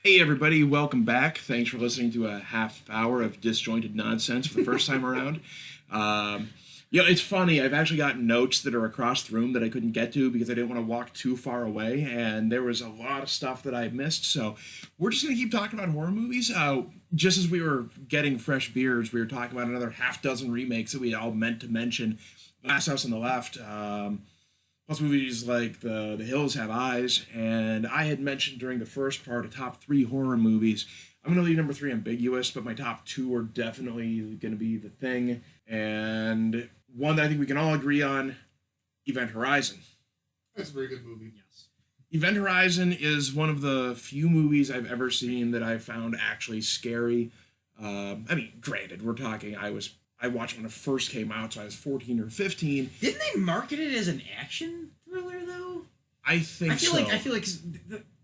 Hey everybody, welcome back. Thanks for listening to a half hour of disjointed nonsense for the first time around. It's funny, I've actually got notes that are across the room that I couldn't get to because I didn't want to walk too far away, and there was a lot of stuff that I missed, so we're just going to keep talking about horror movies. Just as we were getting fresh beers, we were talking about another half dozen remakes that we all meant to mention. Last House on the Left, plus movies like The Hills Have Eyes, and I had mentioned during the first part a top 3 horror movies. I'm going to leave number 3 ambiguous, but my top 2 are definitely going to be The Thing, and one that I think we can all agree on, Event Horizon. That's a very good movie. Yes. Event Horizon is one of the few movies I've ever seen that I found actually scary. Granted, we're talking, I watched when it first came out, so I was 14 or 15. Didn't they market it as an action thriller though? I feel like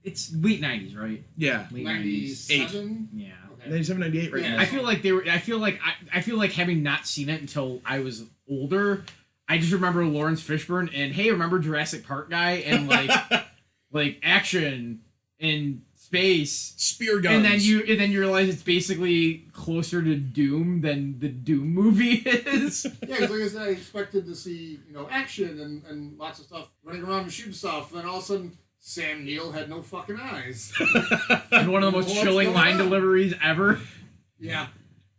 it's late 90s, right? Yeah. Late 97? Yeah. Okay. 97, 98 right Yeah. now. I feel like having not seen it until I was older, I just remember Lawrence Fishburne and hey, remember Jurassic Park guy and like action and space, Spear guns. and then you realize it's basically closer to Doom than the Doom movie is. Yeah, because like I said, I expected to see, action and lots of stuff running around and shooting stuff. Then all of a sudden, Sam Neill had no fucking eyes. And one of the most What's chilling going line on? deleries ever. Yeah.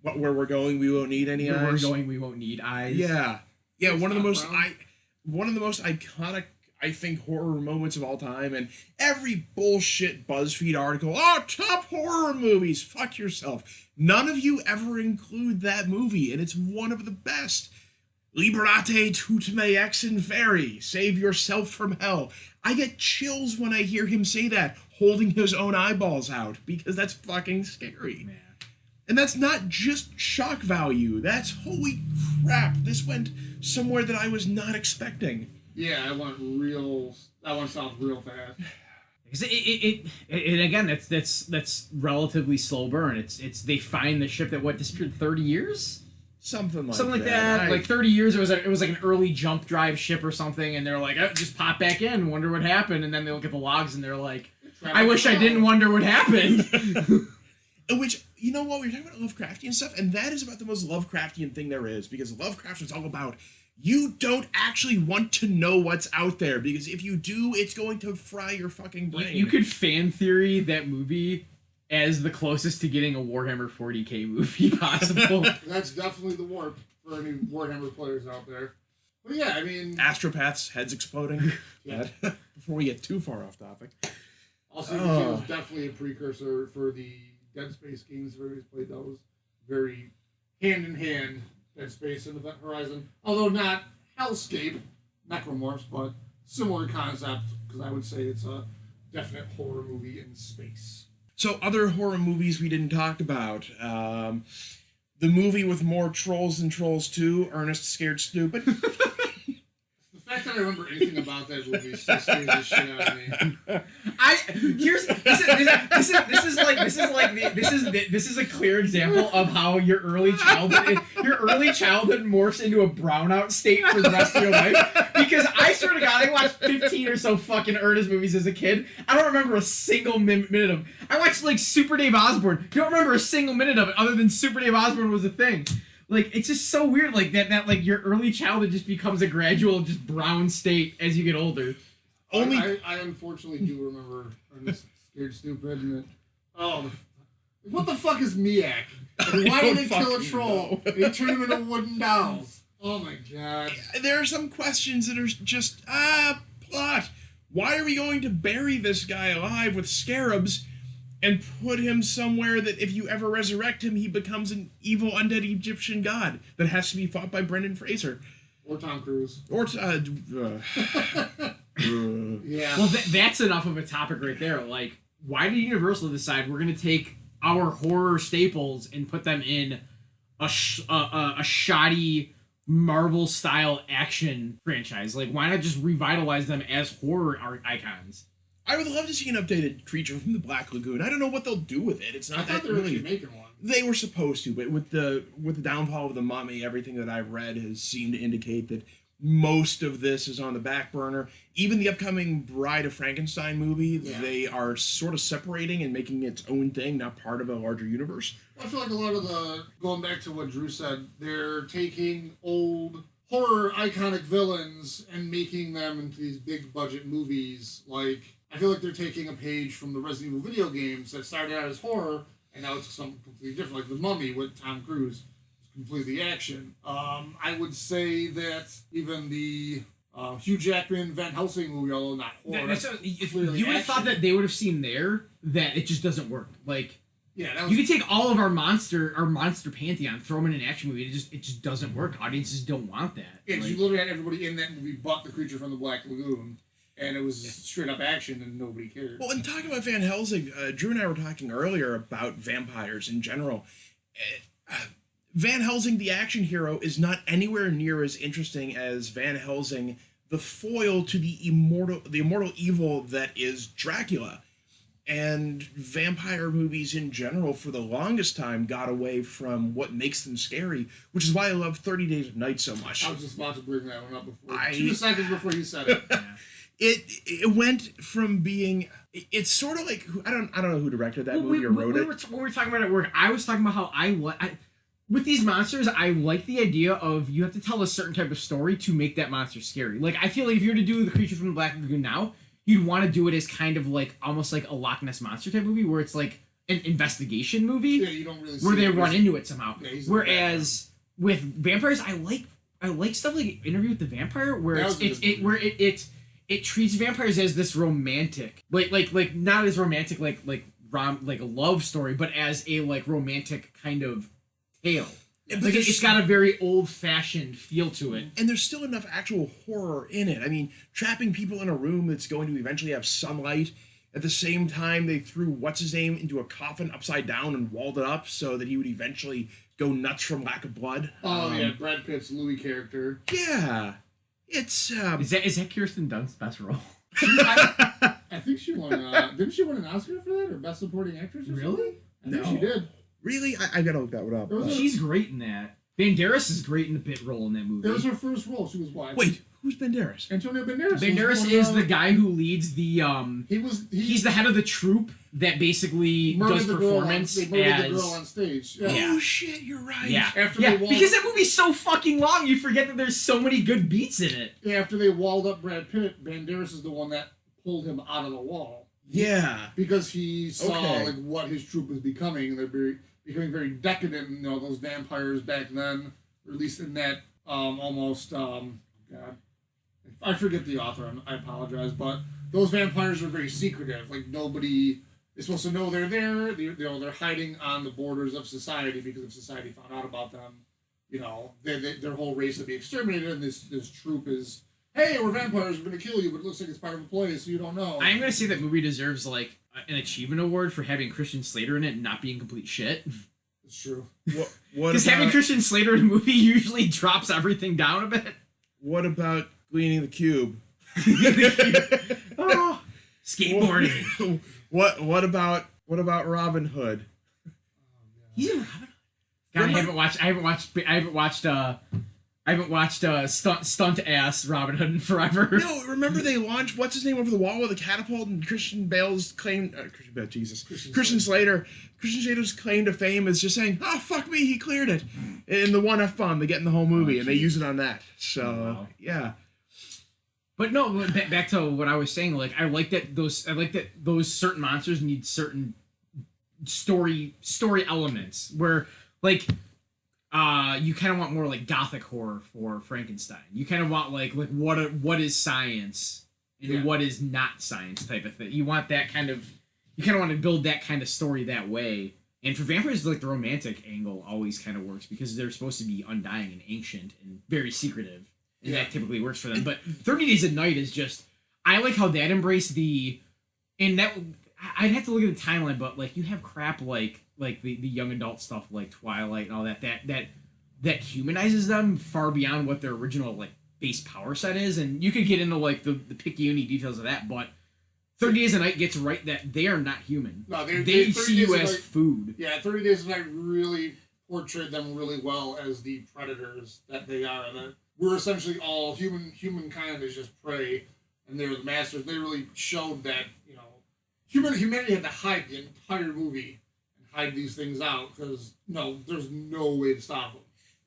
Where we're going, we won't need any Where eyes. we're going, we won't need eyes. Yeah. It's One of the not most brown. one of the most iconic, I think, horror moments of all time, and every bullshit BuzzFeed article, top horror movies, fuck yourself. None of you ever include that movie, and it's one of the best. Liberate tutte me ex inferi, save yourself from hell. I get chills when I hear him say that, holding his own eyeballs out, because that's fucking scary. Man. And that's not just shock value, that's holy crap, this went somewhere that I was not expecting. Yeah, I went south real fast. Because it again, that's relatively slow burn. It's they find the ship that disappeared 30 years. Something like Something like that. that. Like 30 years, it was like an early jump drive ship or something, and they're like, oh, just pop back in, wonder what happened, and then they look at the logs and they're like, I wish I didn't wonder what happened. Which, you know what, we were talking about Lovecraftian stuff, and that is about the most Lovecraftian thing there is, because Lovecraft is all about, you don't actually want to know what's out there, because if you do, it's going to fry your fucking brain. You could fan theory that movie as the closest to getting a Warhammer 40k movie possible. That's definitely the warp for any Warhammer players out there. But yeah, I mean... Astropaths, heads exploding. Yeah. Before we get too far off topic. Also, it was definitely a precursor for the Dead Space games. Everybody's played those. Very hand-in-hand, Dead Space and Event Horizon. Although not Hellscape, Necromorphs, but similar concept, because I would say it's a definite horror movie in space. So, other horror movies we didn't talk about. The movie with more trolls than Trolls 2, Ernest Scared Stupid. The fact that I remember anything about that movie still scares the shit out of me. This is a clear example of how your early childhood morphs into a brownout state for the rest of your life. Because I swear to God, I watched 15 or so fucking Ernest movies as a kid. I don't remember a single minute of them. I watched like Super Dave Osborne. Don't remember a single minute of it other than Super Dave Osborne was a thing. Like, it's just so weird, like, that like, your early childhood just becomes a gradual, just brown state as you get older. I unfortunately do remember Ernest Scared Stupid, and what the fuck is Miak? And why did they kill a troll? And he turned him into wooden dolls. Oh my god. There are some questions that are just, plot. Why are we going to bury this guy alive with scarabs and put him somewhere that if you ever resurrect him, he becomes an evil undead Egyptian god that has to be fought by Brendan Fraser? Or Tom Cruise. Or, Yeah. Well, that's enough of a topic right there. Like, why did Universal decide we're going to take our horror staples and put them in a shoddy Marvel-style action franchise? Like, why not just revitalize them as horror icons? I would love to see an updated Creature from the Black Lagoon. I don't know what they'll do with it. It's I not thought that they were really... actually making one. They were supposed to, but with the downfall of the Mummy, everything that I've read has seemed to indicate that most of this is on the back burner. Even the upcoming Bride of Frankenstein movie, they are sort of separating and making its own thing, not part of a larger universe. I feel like a lot of going back to what Drew said, they're taking old horror iconic villains and making them into these big budget movies. Like, I feel like they're taking a page from the Resident Evil video games that started out as horror, and now it's something completely different. Like The Mummy with Tom Cruise, it's completely action. I would say that even the Hugh Jackman Van Helsing movie, although not horror, you would have thought that they would have seen there that it just doesn't work. Like, yeah, you could take all of our monster pantheon, throw them in an action movie. It just doesn't work. Audiences don't want that. Yeah, you literally had everybody in that movie but the creature from the Black Lagoon. And it was straight up action, and nobody cared. Well, and talking about Van Helsing, Drew and I were talking earlier about vampires in general. Van Helsing, the action hero, is not anywhere near as interesting as Van Helsing, the foil to the immortal evil that is Dracula. And vampire movies in general, for the longest time, got away from what makes them scary, which is why I love 30 Days of Night so much. I was just about to bring that one up before 2 seconds before you said it. It went from being, it's sort of like, I don't know who directed that movie or wrote it. When we were talking about it at work, I was talking about how with these monsters, I like the idea of you have to tell a certain type of story to make that monster scary. Like, I feel like if you were to do the creature from the Black Lagoon now, you'd want to do it as kind of like almost like a Loch Ness Monster type movie, where it's like an investigation movie, you don't really where they run into it somehow. Yeah, whereas with vampires, I like stuff like Interview with the Vampire, where it treats vampires as this romantic, like not as romantic like a love story, but as a like romantic kind of tale. Yeah, like it's got a very old-fashioned feel to it. And there's still enough actual horror in it. I mean, trapping people in a room that's going to eventually have sunlight. At the same time, they threw what's-his-name into a coffin upside down and walled it up so that he would eventually go nuts from lack of blood. Oh, yeah, Brad Pitt's Louis character. Yeah. It's, Is that Kirsten Dunst's best role? I think she won, didn't she win an Oscar for that, or Best Supporting Actress or something? I think she did. Really? I gotta look that one up. She's great in that. Banderas is great in the bit role in that movie. That was her first role. She was white. Wait, who's Banderas? Antonio Banderas. Banderas is the guy who leads the he's the head of the troupe that basically does performance. They murdered the girl on stage. Yeah. Oh shit, you're right. Yeah, because that movie's so fucking long, you forget that there's so many good beats in it. Yeah, after they walled up Brad Pitt, Banderas is the one that pulled him out of the wall. Yeah, because he saw like what his troupe was becoming, and they're becoming very decadent. You know, those vampires back then, or at least in that almost God, I forget the author. I apologize, but those vampires were very secretive. Like nobody is supposed to know they're there. They're hiding on the borders of society, because if society found out about them, you know, their whole race would be exterminated. And this troupe is, hey, we're vampires. We're gonna kill you, but it looks like it's part of a play, so you don't know. I'm gonna say that movie deserves like an achievement award for having Christian Slater in it and not being complete shit. It's true. Because having Christian Slater in a movie usually drops everything down a bit. What about Gleaning the Cube? Oh, skateboarding. What about Robin Hood? He's in Robin Hood. God, I haven't watched stunt ass Robin Hood in forever. No, remember they launched what's his name over the wall with a catapult, and Christian Slater's claim to fame is just saying, "Oh fuck me, he cleared it." In the one F-bomb they get in the whole movie, and they use it on that. So yeah. But no, back to what I was saying. Like I like that those certain monsters need certain story elements where like. You kind of want more like gothic horror for Frankenstein. You kind of want like what is science and what is not science type of thing. You want that kind of, you kind of want to build that kind of story that way. And for vampires, like the romantic angle always kind of works because they're supposed to be undying and ancient and very secretive, and that typically works for them. But 30 Days a Night is just, I like how that embraced and that I'd have to look at the timeline, but like you have crap like the young adult stuff like Twilight and all that humanizes them far beyond what their original like base power set is, and you could get into like the picayune details of that, but 30 Days a Night gets right that they are not human. No, they see you as food. Yeah, 30 Days a Night really portrayed them really well as the predators that they are. we're essentially all humankind is just prey, and they're the masters. They really showed that humanity had to hide the entire movie and hide these things out because there's no way to stop them.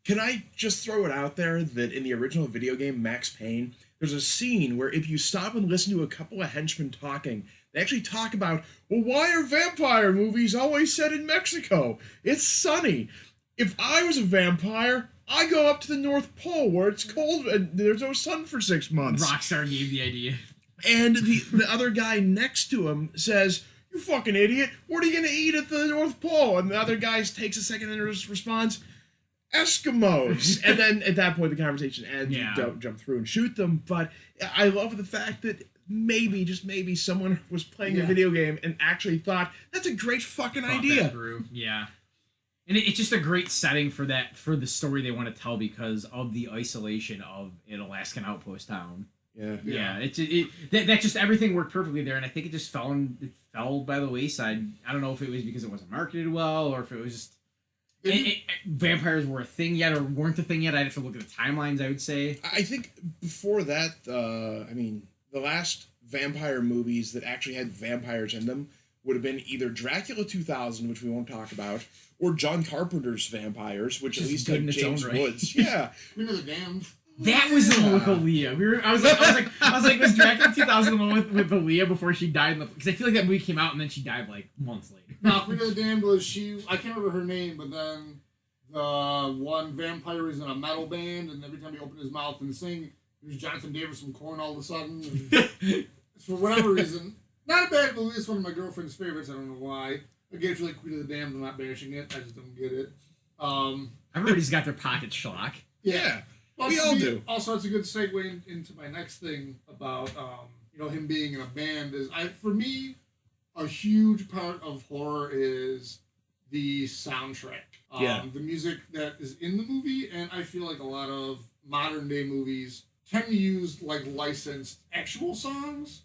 Can I just throw it out there that in the original video game Max Payne, there's a scene where if you stop and listen to a couple of henchmen talking, they actually talk about, well, why are vampire movies always set in Mexico? It's sunny. If I was a vampire, I go up to the North Pole where it's cold and there's no sun for 6 months. Rockstar gave the idea. And the other guy next to him says, you fucking idiot, what are you going to eat at the North Pole? And the other guy takes a second and responds, Eskimos. And then at that point the conversation ends. Yeah. You don't jump through and shoot them. But I love the fact that maybe, just maybe, someone was playing a video game and actually thought, that's a great fucking idea. Yeah. And it's just a great setting for the story they want to tell because of the isolation of an Alaskan outpost town. Yeah. That just everything worked perfectly there, and I think it just fell by the wayside. I don't know if it was because it wasn't marketed well, or if it was just vampires were a thing yet or weren't a thing yet. I'd have to look at the timelines. I would say. I think before that, the last vampire movies that actually had vampires in them would have been either Dracula 2000, which we won't talk about, or John Carpenter's Vampires, which at least had James Woods. Yeah. Queen of the Damned. That was the one with Aaliyah. I was like, was Dracula 2000 the one with Aaliyah before she died? Because I feel like that movie came out and then she died like months later. No, Queen of the Damned was I can't remember her name, but then the one vampire was in a metal band, and every time he opened his mouth and sang, it was Jonathan Davis from Korn all of a sudden. And for whatever reason, not a bad movie. It's one of my girlfriend's favorites. I don't know why. Again, if you like Queen of the Damned, I'm not bashing it. I just don't get it. Everybody's got their pocket schlock. Yeah. Well, we all do. Also, it's a good segue into my next thing about him being in a band. For me, a huge part of horror is the soundtrack. The music that is in the movie, and I feel like a lot of modern day movies tend to use like licensed actual songs,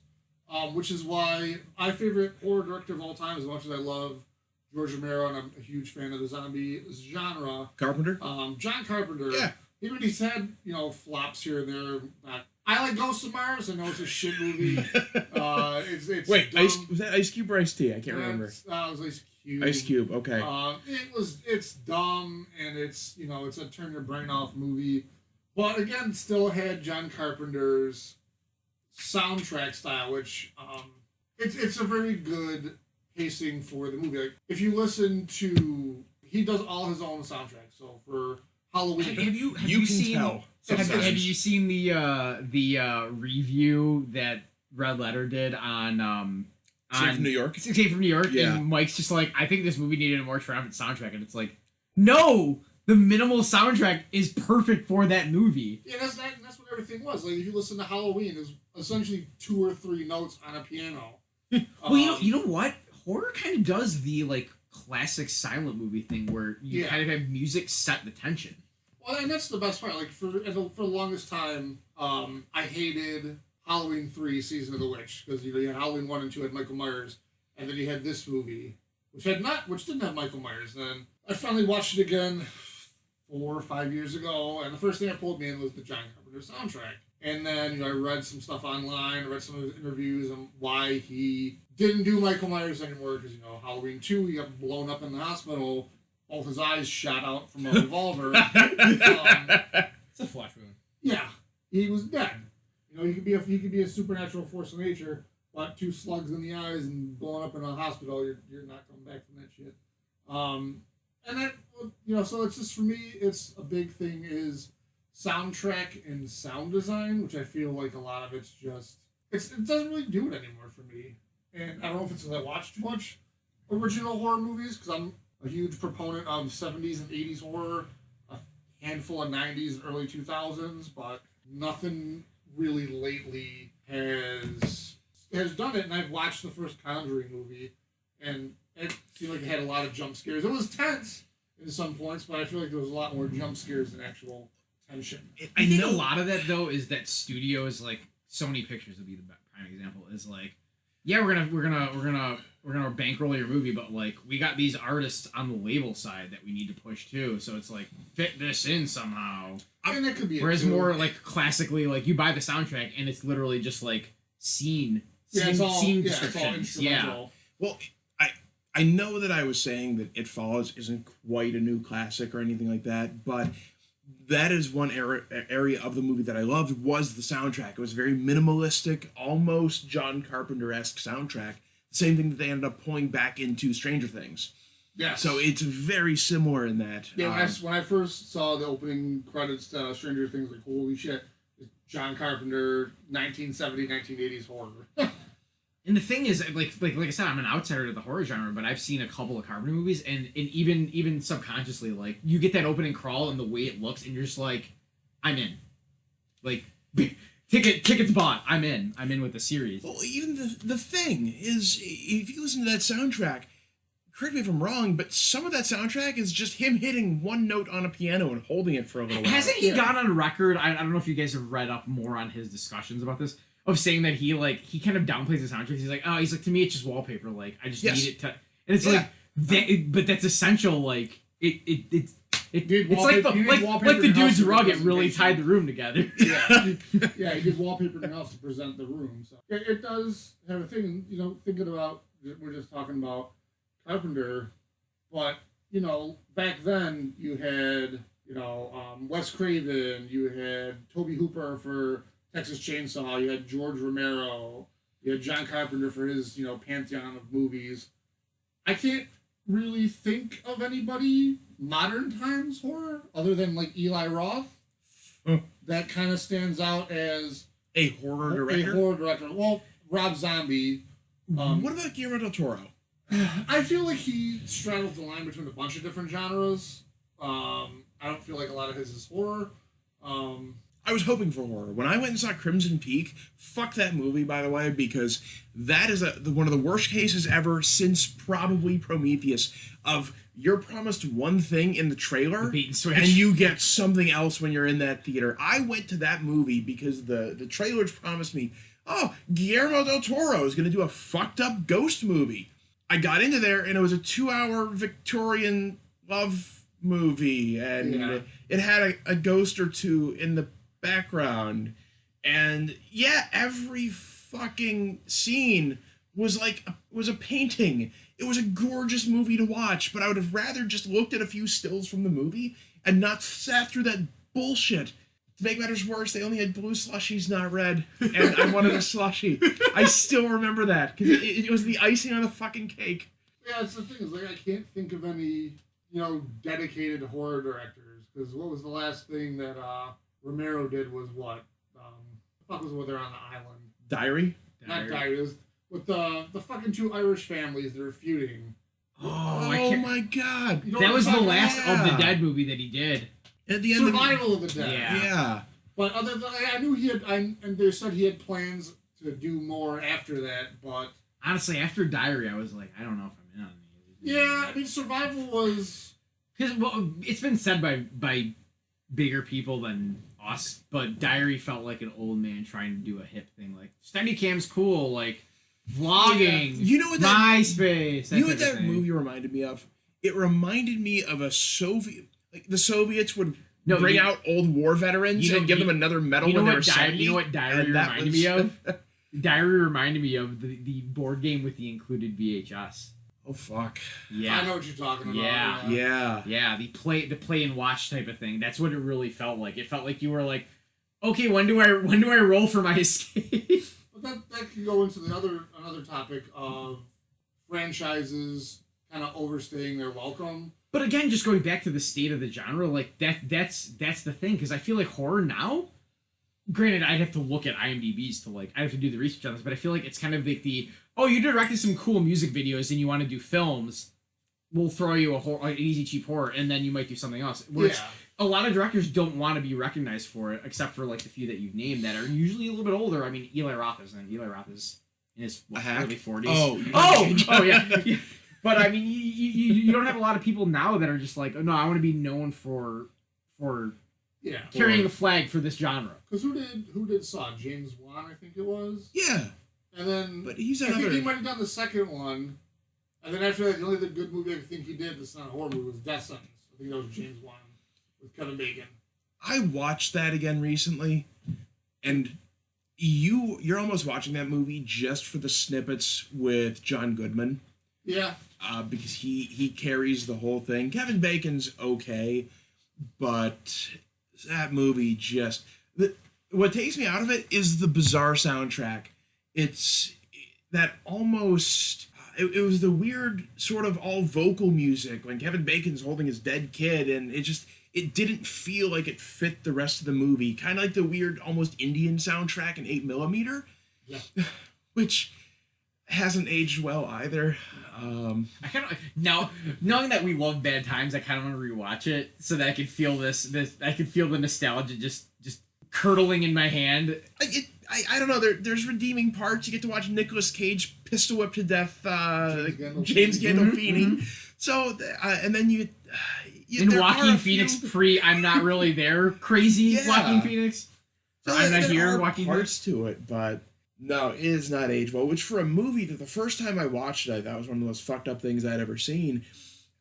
which is why my favorite horror director of all time, as much as I love George Romero and I'm a huge fan of the zombie genre. Carpenter? John Carpenter. Yeah. Even he's had, flops here and there. I like Ghosts of Mars. I know it's a shit movie. It's Wait, was that Ice Cube or Ice T? I can't remember. It was Ice Cube. Ice Cube, okay. It's dumb and it's a turn your brain off movie. But again, still had John Carpenter's soundtrack style, which it's a very good pacing for the movie. Like, if you listen to, he does all his own soundtrack. So for Halloween, have you seen the review that Red Letter did on Escape from New York? Escape from New York, yeah. And Mike's just like, I think this movie needed a more triumphant soundtrack, and it's like, no, the minimal soundtrack is perfect for that movie. Yeah, that's what everything was. Like, if you listen to Halloween, it's essentially 2 or 3 notes on a piano. Well, you know what? Horror kind of does the like classic silent movie thing where you kind of have music set the tension. Well, and that's the best part. Like for the longest time, I hated Halloween 3: Season of the Witch because you had Halloween 1 and 2 had Michael Myers, and then you had this movie which didn't have Michael Myers. And I finally watched it again 4 or 5 years ago, and the first thing that pulled me in was the John Carpenter soundtrack. And then I read some stuff online, read some of his interviews on why he didn't do Michael Myers anymore because Halloween 2 he got blown up in the hospital, both his eyes shot out from a revolver. It's a flash wound. Yeah, he was dead. He could be a supernatural force of nature, but 2 slugs in the eyes and blown up in a hospital, you're not coming back from that shit. And that so it's just for me, it's a big thing is soundtrack and sound design, which I feel like a lot of it's just it doesn't really do it anymore for me. And I don't know if it's because I watch too much original horror movies, because I'm a huge proponent of 70s and 80s horror, a handful of 90s and early 2000s, but nothing really lately has done it. And I've watched the first Conjuring movie, and it seemed like it had a lot of jump scares. It was tense in some points, but I feel like there was a lot more jump scares than actual tension. I think a lot of that, though, is that studios, like Sony Pictures would be the prime example, is like, yeah, we're gonna bankroll your movie, but like we got these artists on the label side that we need to push too. So it's like fit this in somehow. I mean, that could be. Whereas more like classically, like you buy the soundtrack and it's literally just like scene descriptions. Yeah. Well, I know that I was saying that It Follows isn't quite a new classic or anything like that, but that is one area of the movie that I loved was the soundtrack. It was very minimalistic, almost John Carpenter-esque soundtrack. Same thing that they ended up pulling back into Stranger Things. Yeah. So it's very similar in that. Yeah, when I first saw the opening credits to Stranger Things, like, holy shit, John Carpenter, 1970s, 1980s horror. And the thing is, like I said, I'm an outsider to the horror genre, but I've seen a couple of Carpenter movies, and even subconsciously, like you get that opening crawl and the way it looks, and you're just like, I'm in. Like tickets bought. I'm in with the series. Well, even the thing is, if you listen to that soundtrack, correct me if I'm wrong, but some of that soundtrack is just him hitting one note on a piano and holding it for a little while. Hasn't he gone on record? I don't know if you guys have read up more on his discussions about this. Of saying that he kind of downplays the soundtrack. He's like, to me it's just wallpaper. Like I just need it to, and it's like but that's essential. Like it's like the dude's rug. It really tied the room together. Yeah, yeah. He gives wallpaper in the house to present the room. So it does have a thing. You know, thinking about we're just talking about Carpenter, but you know, back then you had Wes Craven, you had Tobe Hooper for Texas Chainsaw, you had George Romero, you had John Carpenter for his, pantheon of movies. I can't really think of anybody modern times horror other than like Eli Roth that kind of stands out as a horror director. Well, Rob Zombie. What about Guillermo del Toro? I feel like he straddles the line between a bunch of different genres. I don't feel like a lot of his is horror. I was hoping for horror. When I went and saw Crimson Peak, fuck that movie, by the way, because that is one of the worst cases ever since probably Prometheus of you're promised one thing in the trailer and you get something else when you're in that theater. I went to that movie because the trailers promised me, oh, Guillermo del Toro is going to do a fucked up ghost movie. I got into there and it was a 2-hour Victorian love movie and it had a ghost or two in the background, and every fucking scene was a painting. It was a gorgeous movie to watch, but I would have rather just looked at a few stills from the movie and not sat through that bullshit. To make matters worse, they only had blue slushies, not red, and I wanted a slushie. I still remember that because it was the icing on the fucking cake. Yeah, it's the thing is I can't think of any dedicated horror directors, because what was the last thing that Romero did was what? The fuck was when they're on the island? Diary? Not Diary. It was with the fucking two Irish families that are feuding. Oh my god. That was the last of the Dead movie that he did. At the end Survival of the Dead. Yeah. But other than I knew he had, and they said he had plans to do more after that, but honestly, after Diary, I was like, I don't know if I'm in on these. Yeah, I mean, Survival was because it's been said by bigger people than us, but Diary felt like an old man trying to do a hip thing. Like Steadicam's cool, like vlogging. Yeah. You know what that MySpace. You know what that movie reminded me of? It reminded me of a Soviet. Like the Soviets would bring out old war veterans and give them another medal when they were 70. You know what Diary reminded me of? Diary reminded me of the board game with the included VHS. Oh fuck! Yeah, I know what you're talking about. Yeah. The play and watch type of thing. That's what it really felt like. It felt like you were like, okay, when do I roll for my escape? But that could go into another topic of franchises kind of overstaying their welcome. But again, just going back to the state of the genre, like that's the thing, because I feel like horror now. Granted, I'd have to look at IMDb's to I have to do the research on this, but I feel like it's kind of like you directed some cool music videos and you want to do films, we'll throw you an easy cheap horror, and then you might do something else. A lot of directors don't want to be recognized for it, except for the few that you've named that are usually a little bit older. I mean, Eli Roth is in his early 40s. Oh yeah. But I mean, you don't have a lot of people now that are just like, oh, no, I want to be known for carrying the flag for this genre. Because who did Saw? James Wan, I think it was. Yeah. And then But he's I think another. he might have done the second one. And then after that, the only good movie I think he did that's not a horror movie was Death Sentence. I think that was James Wan with Kevin Bacon. I watched that again recently, and you're almost watching that movie just for the snippets with John Goodman. Yeah. Because he carries the whole thing. Kevin Bacon's okay, but that movie just what takes me out of it is the bizarre soundtrack. It's that almost it was the weird sort of all vocal music when Kevin Bacon's holding his dead kid, and it didn't feel like it fit the rest of the movie. Kind of like the weird almost Indian soundtrack in 8mm, Yeah. which hasn't aged well either. I kind of now knowing that we love Bad Times, I kind of want to rewatch it so that I could feel this. I could feel the nostalgia just curdling in my hand. I don't know. There's redeeming parts. You get to watch Nicolas Cage pistol whip to death James Gandolfini. Mm-hmm. So and then you in there Joaquin are Phoenix few, I'm not really there crazy Yeah. Joaquin Phoenix. So I'm not there here are Joaquin parts to it, but no, it is not aged well. Which for a movie that the first time I watched it, I thought was one of the most fucked up things I'd ever seen.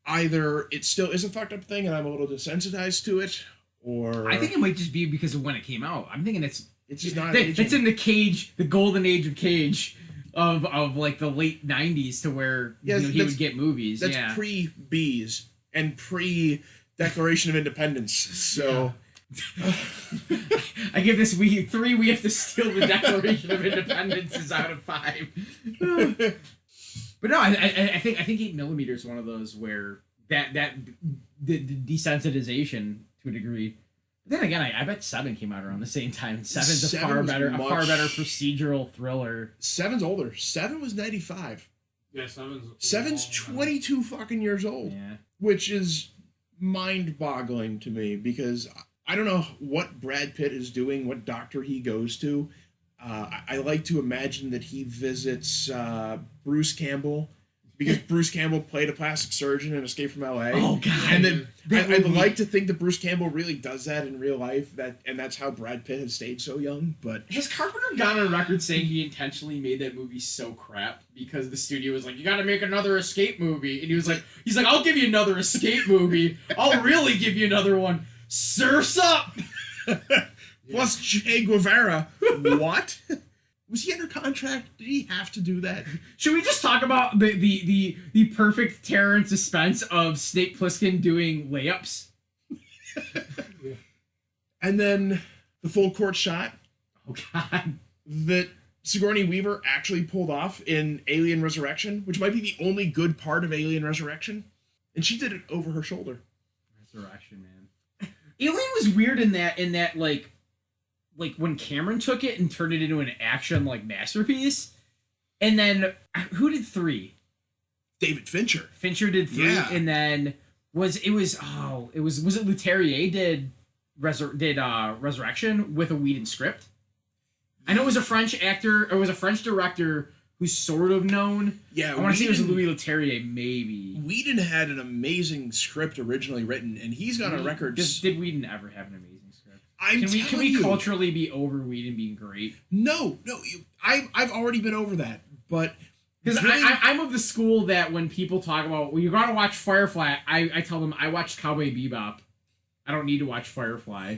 Either it still is a fucked up thing and I'm a little desensitized to it, or I think it might just be because of when it came out. I'm thinking it's just not aging. it's in the Cage, the golden age of Cage of like the late 90s to where he would get movies. That's pre-Bees and pre-Declaration of Independence. So I give this 3 We Have to Steal the Declaration of Independence is out of 5. But no, I think 8mm is one of those where that the desensitization to a degree. But then again, I bet 7 came out around the same time. 7's a far better procedural thriller. 7's older. 7 was 95. Yeah, 7's 22 fucking years old. Yeah. Which is mind-boggling to me because I don't know what Brad Pitt is doing, what doctor he goes to. I like to imagine that he visits Bruce Campbell because Bruce Campbell played a plastic surgeon in Escape from L.A. Oh God! And then I'd like to think that Bruce Campbell really does that in real life. And that's how Brad Pitt has stayed so young. But has Carpenter gone on record saying he intentionally made that movie so crap because the studio was like, "You got to make another escape movie," and he's like, "I'll give you another escape movie. I'll really give you another one. Surf's up." Plus Che Guevara. What? Was he under contract? Did he have to do that? Should we just talk about the perfect terror and suspense of Snake Plissken doing layups? Yeah. And then the full court shot. Oh God. That Sigourney Weaver actually pulled off in Alien Resurrection, which might be the only good part of Alien Resurrection. And she did it over her shoulder. Resurrection, man. Alien was weird in that like when Cameron took it and turned it into an action like masterpiece, and then who did 3? David Fincher. Fincher did 3, Yeah. and then was it Leterrier did Resurrection with a Whedon script? I know it was a French actor, or it was a French director who's sort of known. Yeah, I want to say it was Louis Leterrier, maybe. Whedon had an amazing script originally written, and he's got a record. Did Whedon ever have an amazing script? Can we culturally be over Whedon being great? No. I've already been over that, but because I'm of the school that when people talk about, well, you gotta watch Firefly, I tell them I watched Cowboy Bebop. I don't need to watch Firefly.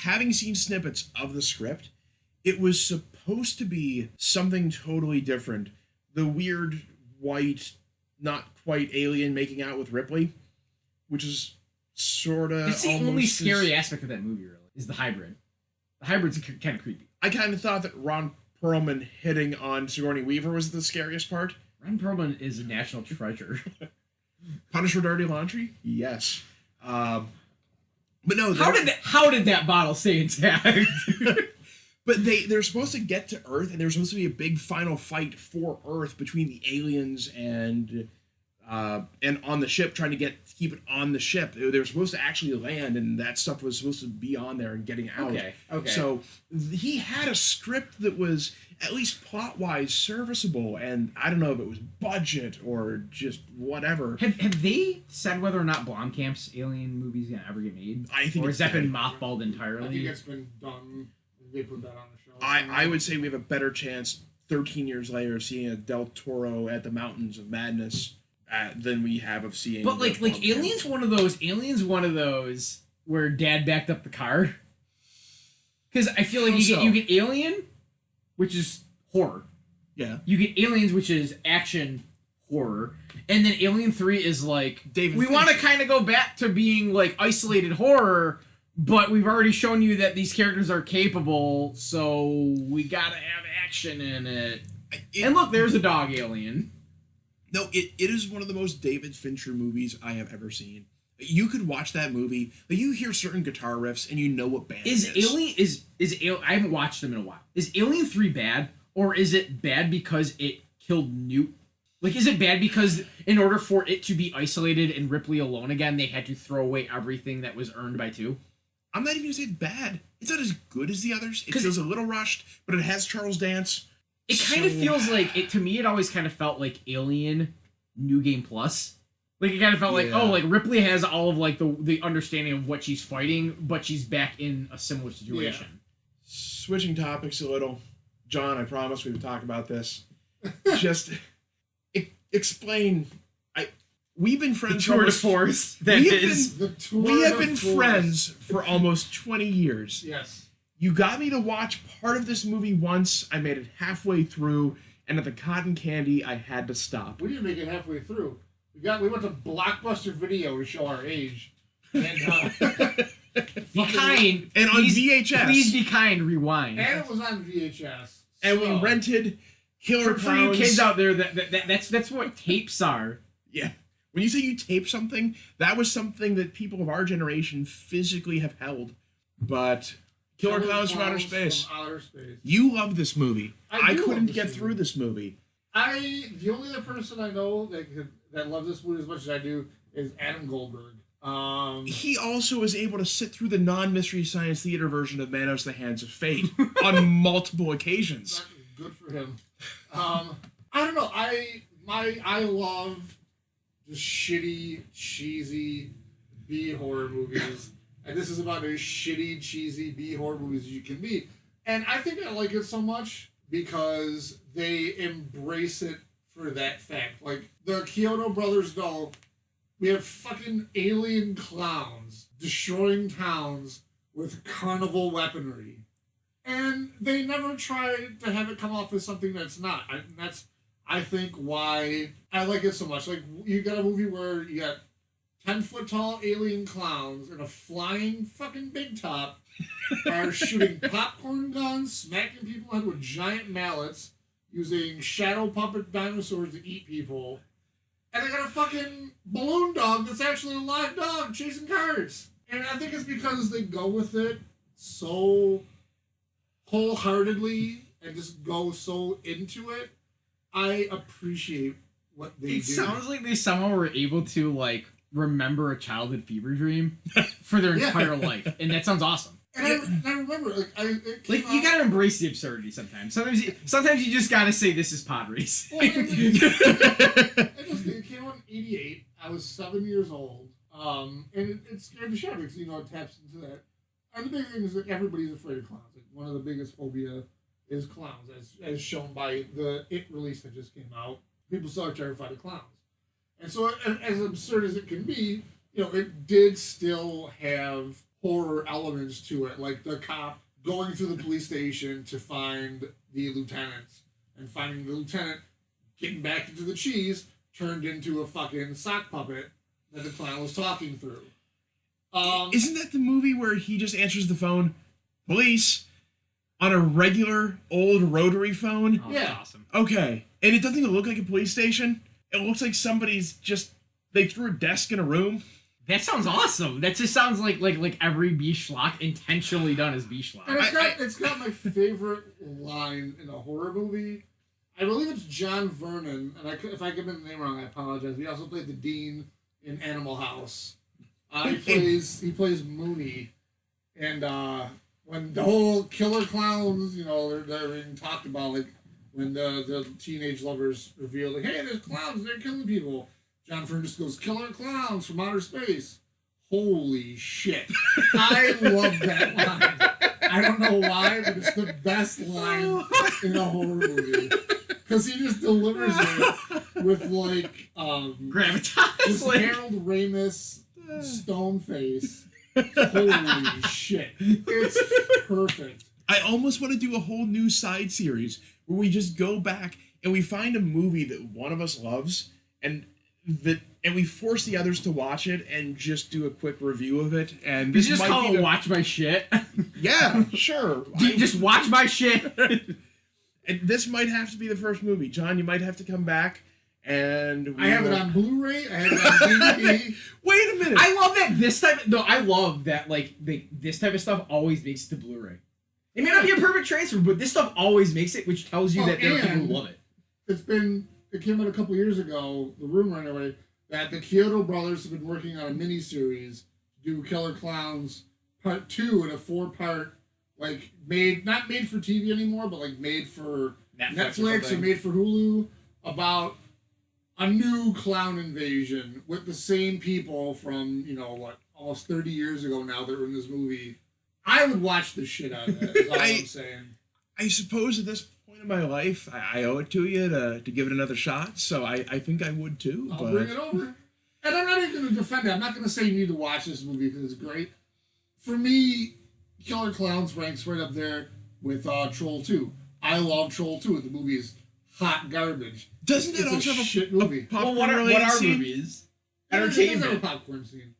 Having seen snippets of the script, it was supposed to be something totally different. The weird white, not quite alien making out with Ripley, which is sort of. It's the only scary aspect of that movie, really, is the hybrid. The hybrid's kind of creepy. I kind of thought that Ron Perlman hitting on Sigourney Weaver was the scariest part. Ron Perlman is a national treasure. Punish for dirty laundry? Yes. But no. How did that bottle stay intact? But they're supposed to get to Earth, and there's supposed to be a big final fight for Earth between the aliens and on the ship, trying to keep it on the ship. They were supposed to actually land, and that stuff was supposed to be on there and getting out. Okay. So he had a script that was at least plot-wise serviceable, and I don't know if it was budget or just whatever. Have they said whether or not Blomkamp's Alien movie is gonna ever get made? I think or has that been mothballed entirely? I think it's been done. they put that on the show. I would say we have a better chance 13 years later of seeing a Del Toro at the Mountains of Madness than we have of seeing. But like Alien's one of those where Dad backed up the car. Because I feel like you get Alien, which is horror. Yeah. You get Aliens, which is action horror, and then Alien 3 is like we want to kind of go back to being like isolated horror, but we've already shown you that these characters are capable, so we gotta have action in it. And look, there's a dog alien. No, it is one of the most David Fincher movies I have ever seen. You could watch that movie, like you hear certain guitar riffs and you know what band it is. Alien I haven't watched them in a while. Is Alien 3 bad, or is it bad because it killed Newt? Like, is it bad because in order for it to be isolated and Ripley alone again, they had to throw away everything that was earned by 2? I'm not even going to say it's bad. It's not as good as the others. It feels a little rushed, but it has Charles Dance. It kind of feels like, to me, it always kind of felt like Alien New Game Plus. Like, it kind of felt like, oh, like, Ripley has all of, like, the understanding of what she's fighting, but she's back in a similar situation. Yeah. Switching topics a little. John, I promise we would talk about this. Just... explain. We've been friends. The tour de force. We have been friends for almost 20 years. Yes. You got me to watch part of this movie once. I made it halfway through, and at the cotton candy, I had to stop. We didn't make it halfway through. We went to Blockbuster Video to show our age. And be kind. And on VHS. Please be kind. Rewind. And it was on VHS. And we rented Killer Clowns. For you kids out there, that's what tapes are. Yeah. When you say you tape something, that was something that people of our generation physically have held. But Killer Clowns from Outer Space. You love this movie. I couldn't get through this movie. The only other person I know that loves this movie as much as I do is Adam Goldberg. He also is able to sit through the non-Mystery Science Theater version of Manos the Hands of Fate on multiple occasions. Good for him. I don't know. I love just shitty, cheesy B horror movies, and this is about as shitty, cheesy B horror movies as you can be. And I think I like it so much because they embrace it for that fact. Like the Kyoto brothers know we have fucking alien clowns destroying towns with carnival weaponry. And they never try to have it come off as something that's not. That's, I think, why I like it so much. Like, you got a movie where you got 10-foot tall alien clowns and a flying fucking big top are shooting popcorn guns, smacking people in the head with giant mallets, using shadow puppet dinosaurs to eat people. And they got a fucking balloon dog that's actually a live dog chasing cars. And I think it's because they go with it so wholeheartedly and just go so into it. I appreciate what they do. It sounds like they somehow were able to, like, remember a childhood fever dream for their entire life. And that sounds awesome. And I remember, you gotta embrace the absurdity sometimes. Sometimes you just gotta say this is pod race. Well, it came out in '88. I was 7 years old, and it scared the shit out of me because it taps into that. And the big thing is that everybody's afraid of clowns. Like, one of the biggest phobia is clowns, as shown by the It release that just came out. People still are terrified of clowns, and so as absurd as it can be, it did still have horror elements to it, like the cop going through the police station to find the lieutenant, and finding the lieutenant getting back into the cheese turned into a fucking sock puppet that the clown was talking through. Isn't that the movie where he just answers the phone, police, on a regular old rotary phone? Oh, yeah. Awesome. Okay. And it doesn't even look like a police station. It looks like they threw a desk in a room. That sounds awesome. That just sounds like every B-schlock intentionally done as B-schlock. And it's got my favorite line in a horror movie. I believe it's John Vernon, and if I get the name wrong, I apologize. He also played the Dean in Animal House. He plays Mooney, and when the whole killer clowns, they're being talked about, like when the teenage lovers reveal, like, hey, there's clowns, they're killing people. John Vernon just goes, killer clowns from outer space. Holy shit! I love that line. I don't know why, but it's the best line in a horror movie. Because he just delivers it with, like, gravitas. this Harold Ramis stone face. Holy shit. It's perfect. I almost want to do a whole new side series where we just go back and we find a movie that one of us loves and we force the others to watch it and just do a quick review of it. And You this just might call be it Watch My Shit. Yeah, sure. Just watch my shit. And this might have to be the first movie. John, you might have to come back and I have it on Blu-ray. I have it on DVD. Wait a minute. I love that this type. No, I love that. Like this type of stuff always makes it to Blu-ray. It may not be a perfect transfer, but this stuff always makes it, which tells you that there are people who love it. It came out a couple years ago. The rumor anyway that the Kyoto brothers have been working on a miniseries to do Killer Clowns Part 2 in a 4-part, like not made for TV anymore, but like made for Netflix or made for Hulu, about a new clown invasion with the same people from, almost 30 years ago now that were in this movie. I would watch the shit out of it, is all I'm saying. I suppose at this point in my life, I owe it to you to give it another shot, so I think I would too. I'll bring it over. And I'm not even going to defend it. I'm not going to say you need to watch this movie because it's great. For me, Killer Clowns ranks right up there with Troll 2. I love Troll 2. The movie is hot garbage. Doesn't it also have a shit movie? popcorn what are movies? Entertainment. It does have a popcorn scene.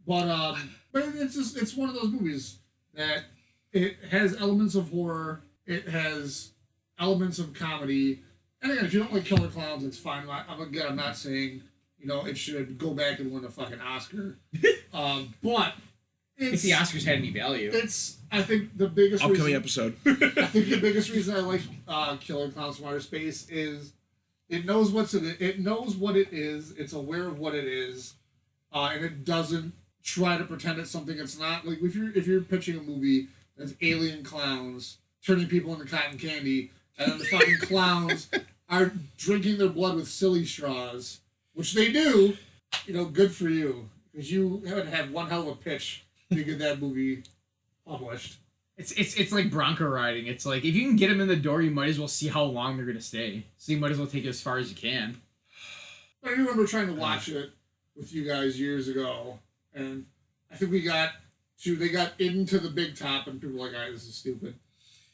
But it's one of those movies that it has elements of horror. It has elements of comedy. And again, if you don't like Killer Clowns, it's fine. I'm not saying, it should go back and win a fucking Oscar. But if the Oscars had any value. I think the biggest upcoming episode. I think the biggest reason I like Killer Clowns from Outer Space is it knows what it is. It's aware of what it is, and it doesn't try to pretend it's something it's not. Like if you're pitching a movie that's alien clowns turning people into cotton candy, and then the fucking clowns are drinking their blood with silly straws, which they do, good for you, because you haven't had one hell of a pitch to get that movie published. It's like Bronco riding. It's like if you can get them in the door, you might as well see how long they're gonna stay. So you might as well take it as far as you can. I remember trying to watch it with you guys years ago, and I think they got into the big top, and people were like, "All right, this is stupid."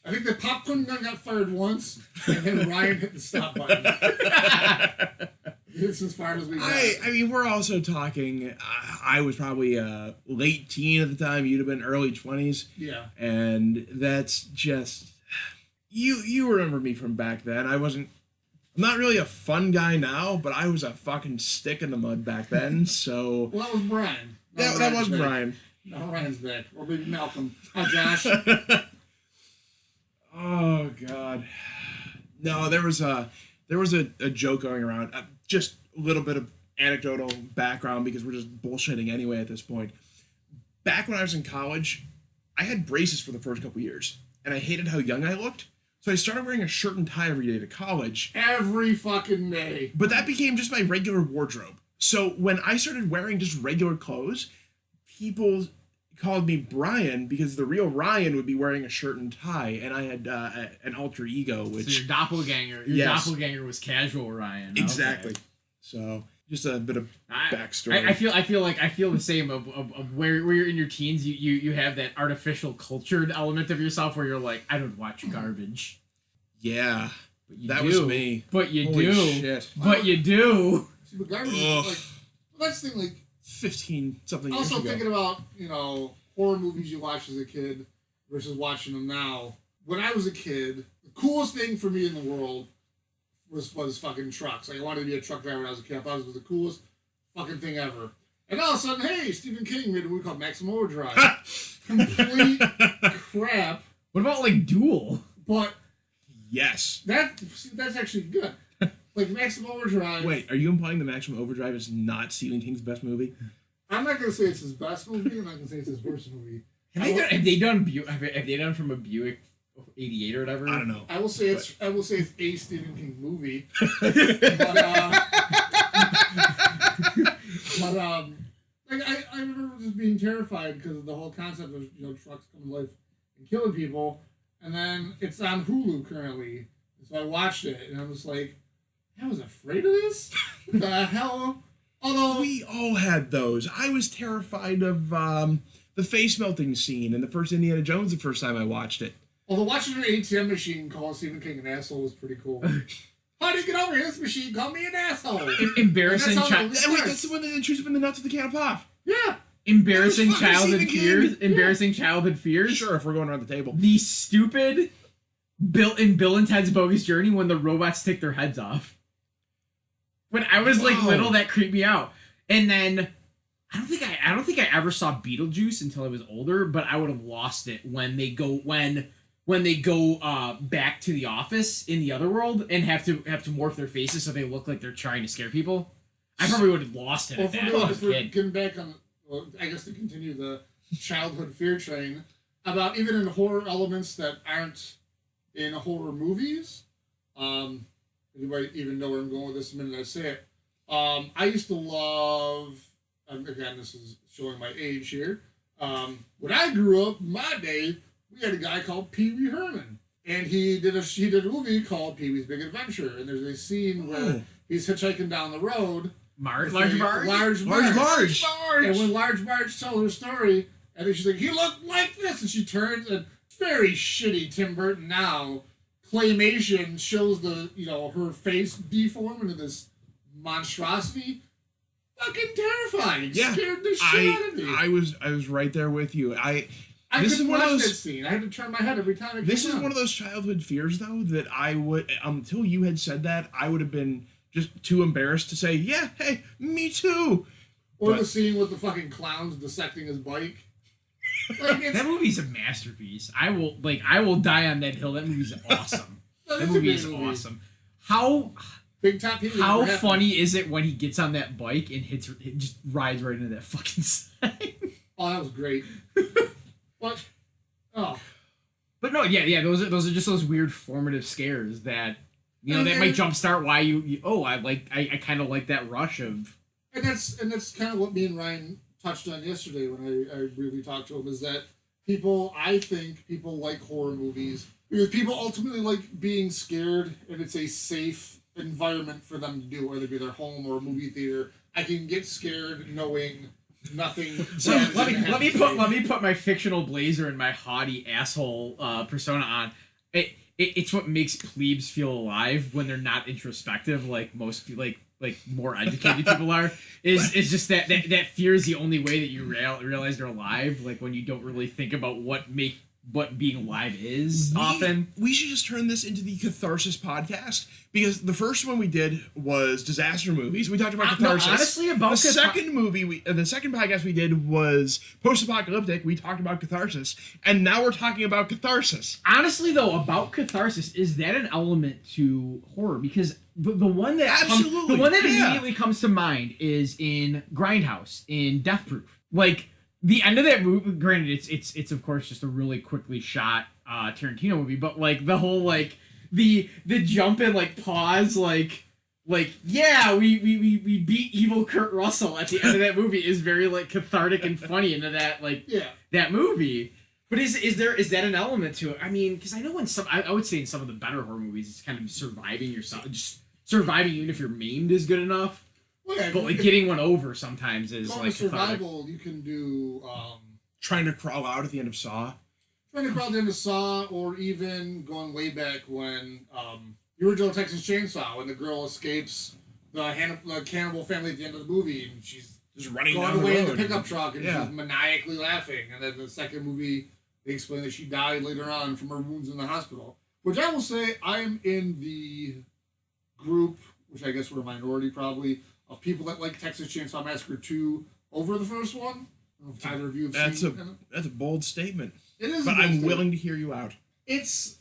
I think the popcorn gun got fired once, and then Ryan hit the stop button. This is as far as we got. I mean, we're also talking. I was probably late teen at the time. You'd have been early 20s. Yeah. And that's just you remember me from back then. I'm not really a fun guy now, but I was a fucking stick in the mud back then. So. Well, that was Brian. That was Brian. Now Ryan's back, or maybe Malcolm. Hi, Josh. Oh God. No, there was a joke going around. Just a little bit of anecdotal background because we're just bullshitting anyway at this point. Back when I was in college, I had braces for the first couple years, and I hated how young I looked. So I started wearing a shirt and tie every day to college. Every fucking day. But that became just my regular wardrobe. So when I started wearing just regular clothes, people called me Brian because the real Ryan would be wearing a shirt and tie, and I had an alter ego, which... So your doppelganger. Doppelganger was casual Ryan. Exactly. Okay. So just a bit of backstory. I feel the same of where you're in your teens, you have that artificial cultured element of yourself where you're like, I don't watch garbage. Yeah. That do. was me. But you Holy do. Shit. But you do. See, but garbage is like... That's the thing, like... 15-something years ago. Also thinking about, horror movies you watched as a kid versus watching them now. When I was a kid, the coolest thing for me in the world was fucking trucks. Like, I wanted to be a truck driver when I was a kid. I thought it was the coolest fucking thing ever. And all of a sudden, hey, Stephen King made a movie called Maximum Overdrive. Complete crap. What about, like, Duel? But... Yes. That's actually good. Like, Maximum Overdrive... Wait, are you implying that Maximum Overdrive is not Stephen King's best movie? I'm not going to say it's his best movie. I'm not going to say it's his worst movie. Have they done from a Buick 88 or whatever? I don't know. I will say it's a Stephen King movie. Like I remember just being terrified because of the whole concept of trucks coming to life and killing people. And then it's on Hulu currently. So I watched it, and I was like, I was afraid of this? The hell? Although We all had those. I was terrified of the face melting scene in the first Indiana Jones the first time I watched it. although watching an ATM machine call Stephen King an asshole was pretty cool. How do you get over here? This machine called me an asshole. Embarrassing And that's how it Wait, starts. that's the one that intrudes in the nuts with the can of pop. Yeah. embarrassing That was fucking childhood Stephen fears. King. Embarrassing childhood fears. Sure, if we're going around the table. The stupid Bill and Ted's Bogus Journey when the robots take their heads off. When I was like Wow. little, that creeped me out. And then I don't think I ever saw Beetlejuice until I was older, but I would have lost it when they go back to the office in the other world and have to morph their faces so they look like they're trying to scare people. I probably would have lost it Well, at if that we're, as if a we're kid. getting back on, well, I guess to continue the childhood fear train, about even in horror elements that aren't in horror movies, you might even know where I'm going with this the minute I say it. I used to love, again, this is showing my age here. When I grew up, in my day, we had a guy called Pee Wee Herman, and he did a movie called Pee Wee's Big Adventure, and there's a scene where he's hitchhiking down the road. Large with a Marge? Large Marge. And when Large Marge tells her story, and then she's like, he looked like this, and she turns, and very shitty Tim Burton now, claymation shows her face deform into this monstrosity. Fucking terrifying. Yeah, Scared the shit out of me. I was right there with you. I this couldn't is one watch of those- that scene. I had to turn my head every time it This came is on. one of those childhood fears, though, that I would, until you had said that, I would have been just too embarrassed to say, yeah, hey, me too. Or but- the scene with the fucking clowns dissecting his bike. Like, it's, That movie's a masterpiece. I will die on that hill. That movie's awesome. it's That a movie great is movie. awesome. How Big Top Pee Wee how never happened. funny is it when he gets on that bike and just rides right into that fucking sign? Oh, that was great. But, oh. But no, yeah, those are just those weird formative scares that that might jumpstart why I kind of like that rush of. And that's kind of what me and Ryan touched on yesterday when I briefly talked to him, is that I think people like horror movies because people ultimately like being scared, and it's a safe environment for them to do, whether it be their home or a movie theater. I can get scared knowing nothing. So bad is let gonna me happen to let me put my fictional blazer and my haughty asshole persona on. It's what makes plebes feel alive when they're not introspective like most like more educated people are. Is just that fear is the only way that you realize they're alive. Like when you don't really think about what being alive is often. We should just turn this into the Catharsis podcast, because the first one we did was disaster movies. We talked about catharsis. No, honestly, about the second podcast we did was post-apocalyptic. We talked about catharsis, and now we're talking about catharsis. Honestly, though, about catharsis, is that an element to horror? Because the one that Absolutely, immediately comes to mind is in Grindhouse, in Death Proof. Like the end of that movie. Granted, it's of course just a really quickly shot Tarantino movie, but like the whole like the jump and like pause like yeah, we beat evil Kurt Russell at the end of that movie is very like cathartic and funny into that that movie. But is that an element to it? I mean, because I know in some, I would say in some of the better horror movies, it's kind of surviving yourself, just surviving even if you're maimed is good enough. Well, yeah, But like getting one over sometimes is going like to survival, you can do Trying to crawl out at the end of Saw. trying to crawl into Saw, or even going way back when the original Texas Chainsaw, when the girl escapes the cannibal family at the end of the movie, and she's Just running going down the away in road. the pickup truck, and Yeah. she's maniacally laughing. And then the second movie, they explain that she died later on from her wounds in the hospital. Which I will say, I am in the group, which I guess we're a minority probably, of people that like Texas Chainsaw Massacre 2 over the first one. I don't know if either of you have That's seen a bold statement, it is, but a good I'm statement. willing to hear you out. It's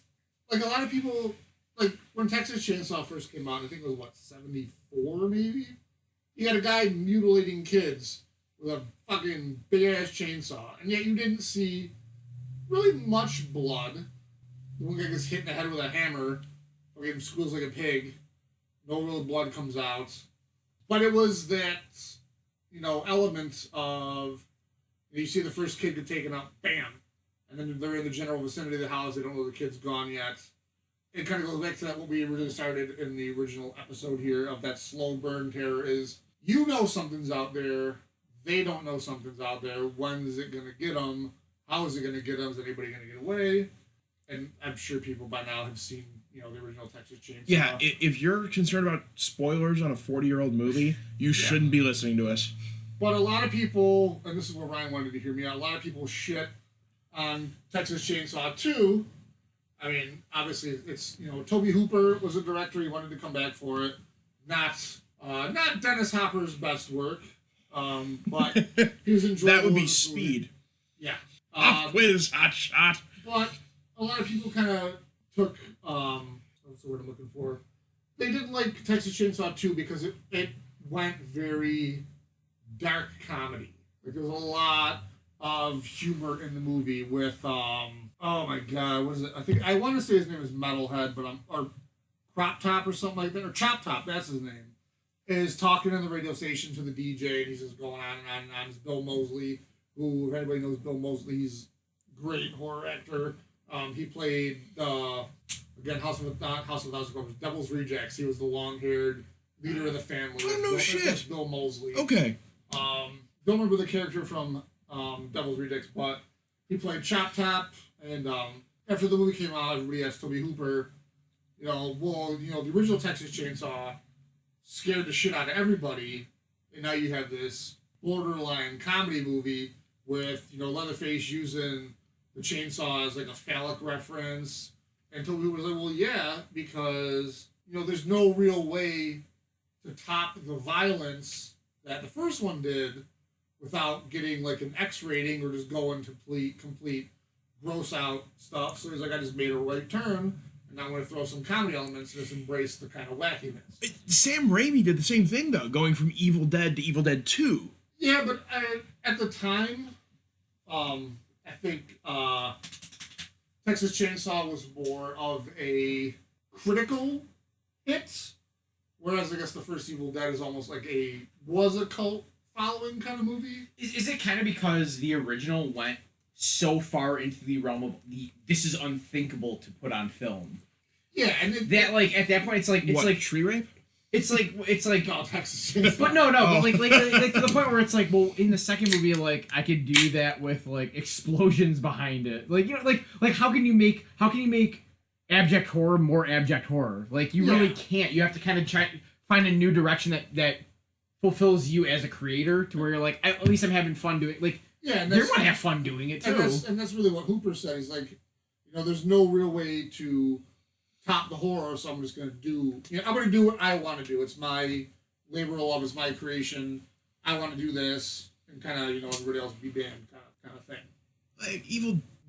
like a lot of people, like when Texas Chainsaw first came out, I think it was 74 maybe? You had a guy mutilating kids with a fucking big ass chainsaw, and yet you didn't see really much blood. The one guy gets hit in the head with a hammer, fucking squeals like a pig. No real blood comes out. But it was that, element of, you see the first kid get taken out, bam. and then they're in the general vicinity of the house. They don't know the kid's gone yet. It kind of goes back to that what we originally started in the original episode here of that slow burn terror is you know something's out there. They don't know something's out there. When is it going to get them? How is it going to get them? Is anybody going to get away? And I'm sure people by now have seen, the original Texas Chainsaw. Yeah, if you're concerned about spoilers on a 40-year-old movie, you shouldn't be listening to us. But a lot of people, and this is where Ryan wanted to hear me out, a lot of people shit on Texas Chainsaw 2. I mean, obviously, it's, Tobe Hooper was a director. He wanted to come back for it. Not Dennis Hopper's best work, but he was enjoyable. That would be Speed. Yeah. Off quiz, hot shot. But a lot of people kind of took, what's the word I'm looking for? They didn't like Texas Chainsaw 2 because it went very dark comedy. Like, there was a lot of humor in the movie with, oh my god, what is it? I want to say his name is Metalhead, but or Crop Top or something like that, or Chop Top, that's his name, is talking on the radio station to the DJ, and he's just going on and on and on. It's Bill Moseley, who, if anybody knows Bill Moseley, he's a great horror actor. He played, again, House of a Thousand Corpses, Devil's Rejects. He was the long-haired leader of the family. Oh, no shit. That's Bill Moseley. Okay. Don't remember the character from Devil's Rejects, but he played Chop Top, and after the movie came out, everybody asked Tobe Hooper, the original Texas Chainsaw scared the shit out of everybody, and now you have this borderline comedy movie with, Leatherface using the chainsaw as like a phallic reference, and Tobe Hooper was like, well, yeah, because, there's no real way to top the violence that the first one did without getting like an X rating or just going complete gross out stuff. So he's like, I just made a right turn, and now I'm going to throw some comedy elements and just embrace the kind of wackiness. Sam Raimi did the same thing, though, going from Evil Dead to Evil Dead 2. Yeah, but at the time, I think Texas Chainsaw was more of a critical hit, whereas I guess the first Evil Dead is almost like was a cult following kind of movie. Is it kind of because the original went so far into the realm of this is unthinkable to put on film? Yeah, and that like at that point it's like tree rape. It's like oh, Texas Chainsaw. But no, but like to the point where it's like, well, in the second movie, like I could do that with like explosions behind it, like like how can you make abject horror more abject horror? Like you really can't. You have to kind of try find a new direction that fulfills you as a creator to where you're like, at least I'm having fun doing. Like you're gonna have fun doing it too. And that's really what Hooper said. He's like, there's no real way to top the horror, so I'm just going to do... I'm going to do what I want to do. It's my labor of love. It's my creation. I want to do this, and kind of, everybody else be damned kind of thing. Like,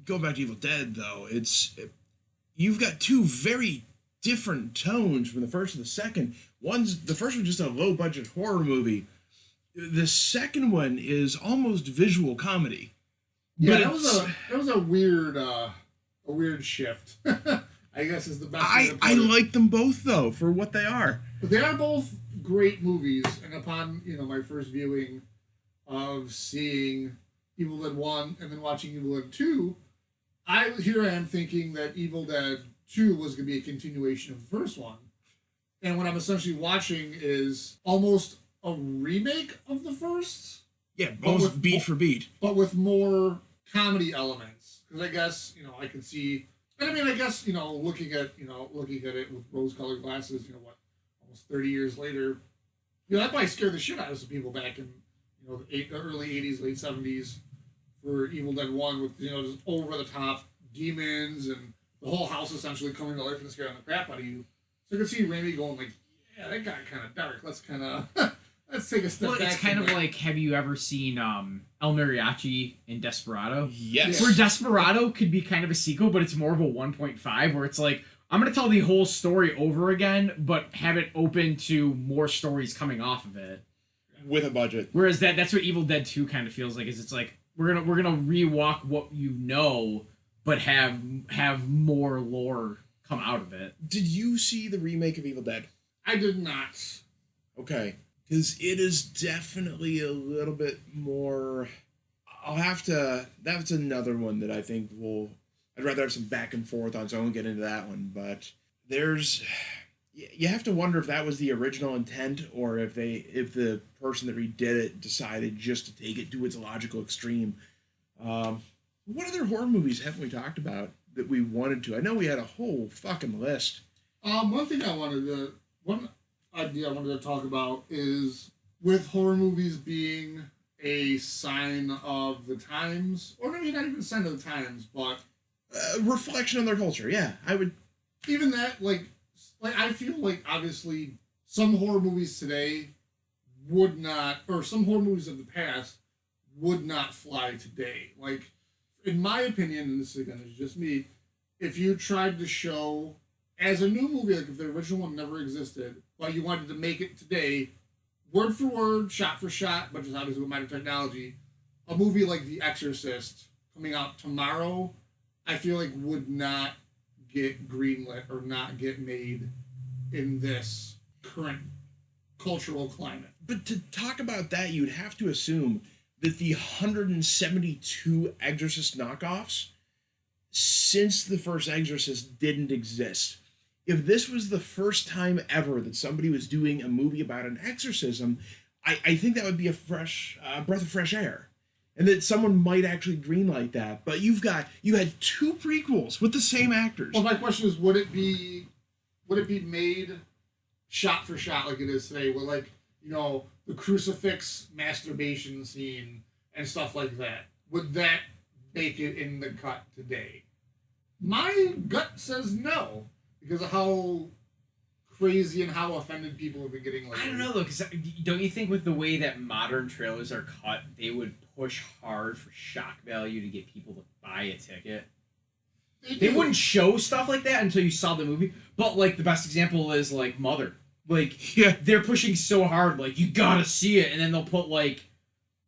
going back to Evil Dead, though, you've got two very different tones from the first and the second. The first one's just a low-budget horror movie. The second one is almost visual comedy. Yeah, that was a weird shift. I guess is the best way to put I it. like them both, though, for what they are. But they are both great movies, and upon, my first viewing of seeing Evil Dead 1 and then watching Evil Dead 2, I am thinking that Evil Dead 2 was going to be a continuation of the first one. And what I'm essentially watching is almost a remake of the first. Yeah, both beat for beat. But with more comedy elements. Because I guess, I could see... And I mean, I guess, looking at it with rose-colored glasses, almost 30 years later, that might scare the shit out of some people back in, the early 80s, late 70s for Evil Dead 1 with, just over-the-top demons and the whole house essentially coming to life and scaring the crap out of you. So I could see Raimi going like, yeah, that got kind of dark. Let's kind of... Let's take a step back. Well, it's kind of like, have you ever seen El Mariachi in Desperado? Yes. Where Desperado could be kind of a sequel, but it's more of a 1.5, where it's like, I'm going to tell the whole story over again, but have it open to more stories coming off of it. With a budget. Whereas that's what Evil Dead 2 kind of feels like, is it's like, we're gonna rewalk what you know, but have more lore come out of it. Did you see the remake of Evil Dead? I did not. Okay. Because it is definitely a little bit more... I'll have to. That's another one that I think will. I'd rather have some back and forth on, so I won't get into that one. But there's, you have to wonder if that was the original intent, or if the person that redid it decided just to take it to its logical extreme. What other horror movies haven't we talked about that we wanted to? I know we had a whole fucking list. One idea I wanted to talk about is with horror movies being a sign of the times, or maybe not even a sign of the times, but Reflection on their culture. Yeah, I would. Even that, like I feel like obviously some horror movies today would not, or some horror movies of the past would not fly today. Like, in my opinion, and this again is just me, if you tried to show as a new movie, like if the original one never existed, but you wanted to make it today, word for word, shot for shot, but just obviously with modern technology, a movie like The Exorcist coming out tomorrow, I feel like would not get greenlit or not get made in this current cultural climate. But to talk about that, you'd have to assume that the 172 Exorcist knockoffs since the first Exorcist didn't exist. If this was the first time ever that somebody was doing a movie about an exorcism, I think that would be a fresh breath of fresh air. And that someone might actually greenlight that. But you had two prequels with the same actors. Well, my question is, would it be made shot for shot like it is today? With, like, you know, the crucifix masturbation scene and stuff like that. Would that make it in the cut today? My gut says no, because of how crazy and how offended people have been getting lately. I don't know though, because don't you think with the way that modern trailers are cut, they would push hard for shock value to get people to buy a ticket? They wouldn't show stuff like that until you saw the movie. But like the best example is like Mother. Like, yeah, they're pushing so hard, like, you gotta see it, and then they'll put like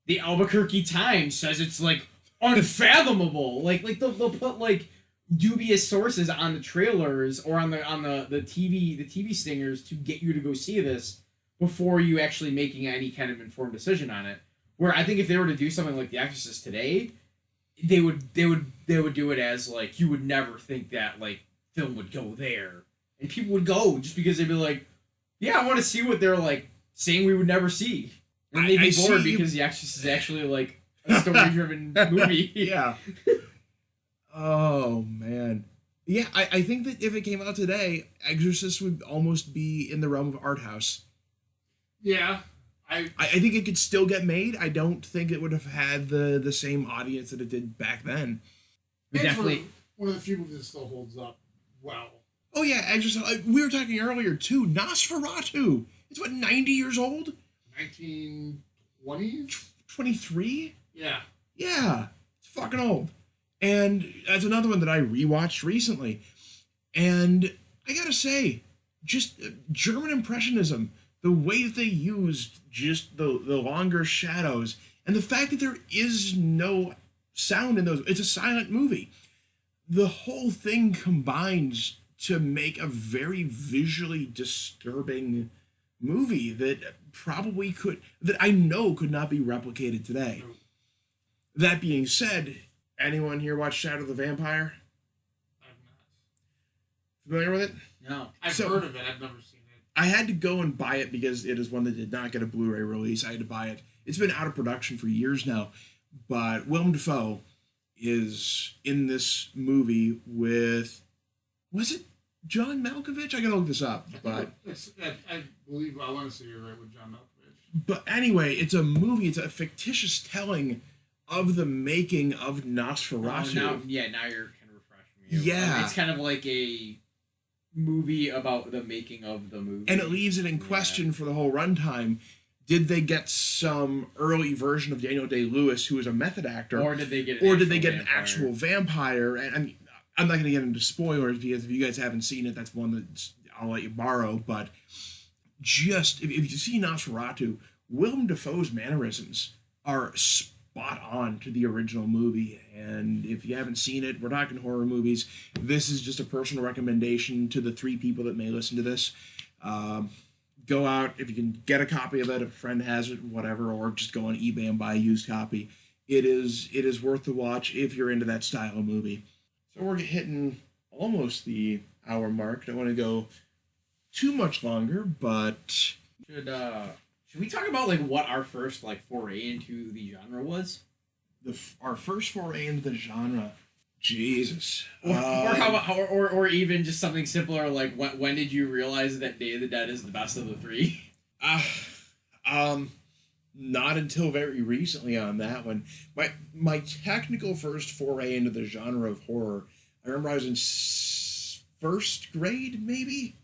the Albuquerque Times says it's like unfathomable. Like they'll put like dubious sources on the trailers or on the TV stingers to get you to go see this before you actually making any kind of informed decision on it. Where I think if they were to do something like The Exorcist today, they would do it as like you would never think that like film would go there, and people would go just because they'd be like, yeah, I want to see what they're like saying we would never see, and they'd be bored because The Exorcist is actually like a story-driven movie. Yeah. Oh, man. Yeah, I think that if it came out today, Exorcist would almost be in the realm of art house. Yeah. I think it could still get made. I don't think it would have had the same audience that it did back then. Definitely. One of the few movies that still holds up well. Oh, yeah, Exorcist. We were talking earlier, too. Nosferatu. It's, what, 90 years old? 1920s? 23? Yeah. Yeah. It's fucking old. And that's another one that I rewatched recently. And I gotta say, just German Impressionism, the way that they used just the longer shadows, and the fact that there is no sound in those, it's a silent movie. The whole thing combines to make a very visually disturbing movie that I know could not be replicated today. That being said, anyone here watch Shadow of the Vampire? I've not. Familiar with it? No. I've heard of it. I've never seen it. I had to go and buy it because it is one that did not get a Blu-ray release. I had to buy it. It's been out of production for years now. But Willem Dafoe is in this movie with... Was it John Malkovich? I gotta look this up. But I believe, I want to say you're right with John Malkovich. But anyway, it's a movie. It's a fictitious telling of the making of Nosferatu. Now you're kind of refreshing me. Yeah. It's kind of like a movie about the making of the movie. And it leaves it in question for the whole runtime. Did they get some early version of Daniel Day-Lewis, who was a method actor? Or did they get an actual vampire? And I mean, I'm not going to get into spoilers because if you guys haven't seen it, that's one that I'll let you borrow. But just, if you see Nosferatu, Willem Dafoe's mannerisms are spot on to the original movie. And if you haven't seen it, we're talking horror movies. This is just a personal recommendation to the 3 people that may listen to this. Go out, if you can get a copy of it, if a friend has it, whatever, or just go on eBay and buy a used copy. it is worth the watch if you're into that style of movie. So we're hitting almost the hour mark. Don't want to go too much longer, but should we talk about like what our first like foray into the genre was? our first foray into the genre. Jesus. Or how about or even just something simpler like when did you realize that Day of the Dead is the best of the three? Not until very recently on that one. My technical first foray into the genre of horror, I remember I was in first grade, maybe,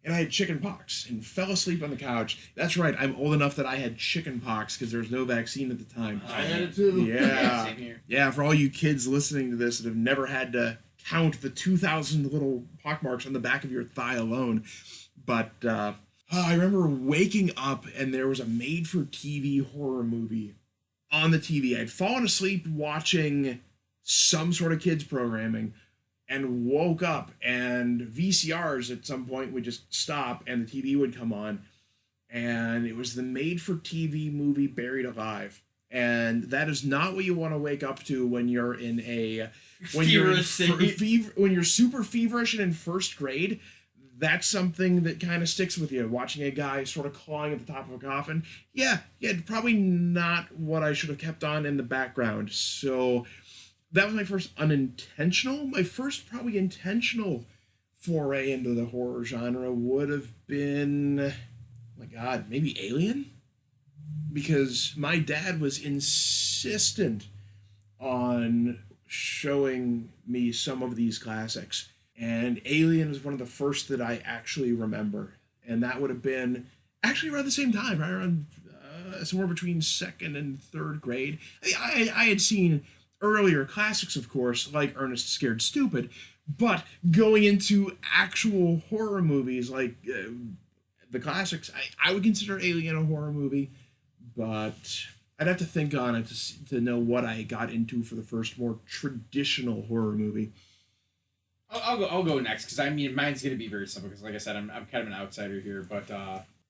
and I had chicken pox and fell asleep on the couch. That's right, I'm old enough that I had chicken pox because there was no vaccine at the time. I had it too. Yeah. Same here. Yeah, for all you kids listening to this that have never had to count the 2,000 little pockmarks on the back of your thigh alone. But I remember waking up and there was a made-for-TV horror movie on the TV. I'd fallen asleep watching some sort of kids programming and woke up, and VCRs at some point would just stop and the TV would come on, and it was the made-for-TV movie Buried Alive. And that is not what you want to wake up to when you're in a when you're super feverish and in first grade. That's something that kind of sticks with you. Watching a guy sort of clawing at the top of a coffin. Yeah, probably not what I should have kept on in the background. So that was my first unintentional. My first probably intentional foray into the horror genre would have been, oh my God, maybe Alien? Because my dad was insistent on showing me some of these classics. And Alien is one of the first that I actually remember. And that would have been actually around the same time, right around somewhere between second and third grade. I had seen earlier classics, of course, like Ernest Scared Stupid, but going into actual horror movies like the classics, I would consider Alien a horror movie, but I'd have to think on it to know what I got into for the first more traditional horror movie. I'll go next because I mean mine's gonna be very simple because like I said I'm kind of an outsider here, but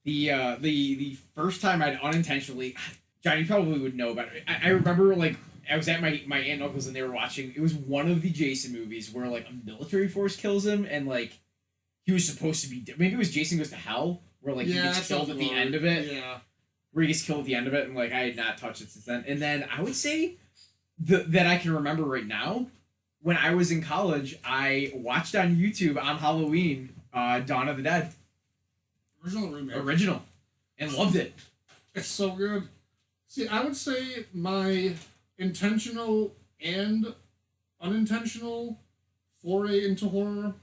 the first time I'd unintentionally, Johnny probably would know, but I remember like I was at my aunt and uncle's and they were watching. It was one of the Jason movies where like a military force kills him and like he was supposed to be maybe it was Jason Goes to Hell where like he gets killed at the end of it. Yeah. Where he gets killed at the end of it and like I had not touched it since then. And then I would say that I can remember right now. When I was in college, I watched on YouTube on Halloween Dawn of the Dead. Original remake. Original. And loved it. It's so good. See, I would say my intentional and unintentional foray into horror,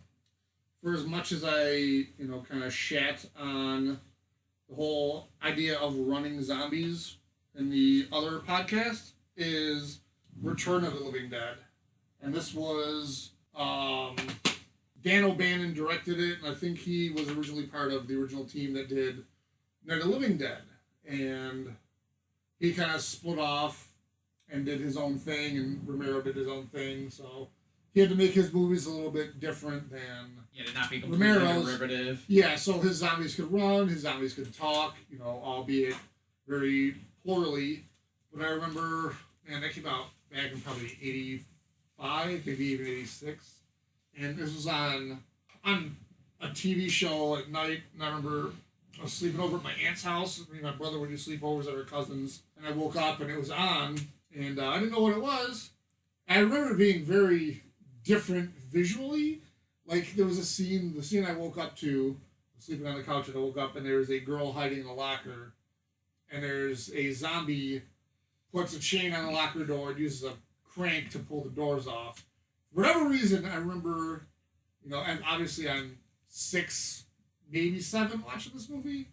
for as much as I, kind of shat on the whole idea of running zombies in the other podcast, is Return of the Living Dead. And this was, Dan O'Bannon directed it, and I think he was originally part of the original team that did Night of the Living Dead. And he kind of split off and did his own thing, and Romero did his own thing, so he had to make his movies a little bit different than to not be completely Romero's. derivative. Yeah, so his zombies could run, his zombies could talk, albeit very poorly. But I remember, that came out back in probably 85, maybe even 86. And this was on a TV show at night, and I remember I was sleeping over at my aunt's house. My brother would do sleepovers at her cousin's, and I woke up and it was on, and I didn't know what it was. I remember it being very different visually. Like, there was the scene I woke up to, sleeping on the couch, and I woke up, and there was a girl hiding in a locker, and there's a zombie puts a chain on the locker door and uses a crank to pull the doors off. For whatever reason, I remember, and obviously I'm 6, maybe 7 watching this movie,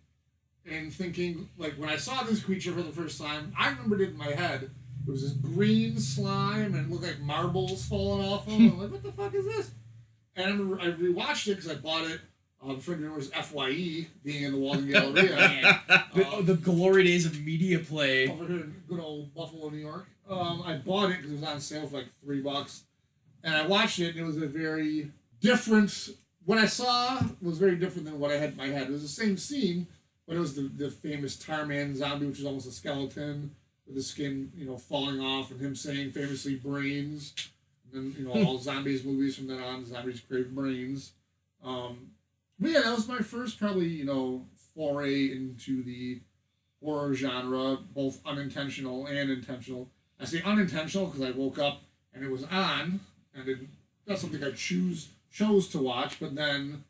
and thinking, like, when I saw this creature for the first time, I remembered it in my head. It was this green slime, and it looked like marbles falling off him. I'm like, what the fuck is this? And I remember I rewatched it because I bought it. A friend of mine was FYE, being in the Walden Galleria. The glory days of media play. Over here in good old Buffalo, New York. I bought it because it was on sale for like $3. And I watched it, and it was a very different... What I saw was very different than what I had in my head. It was the same scene, but it was the famous Tarman zombie, which is almost a skeleton. with his skin, falling off, and him saying famously brains. And then, all zombies movies from then on, zombies crave brains. But yeah, that was my first probably, foray into the horror genre, both unintentional and intentional. I say unintentional because I woke up and it was on, and that's something I chose to watch, but then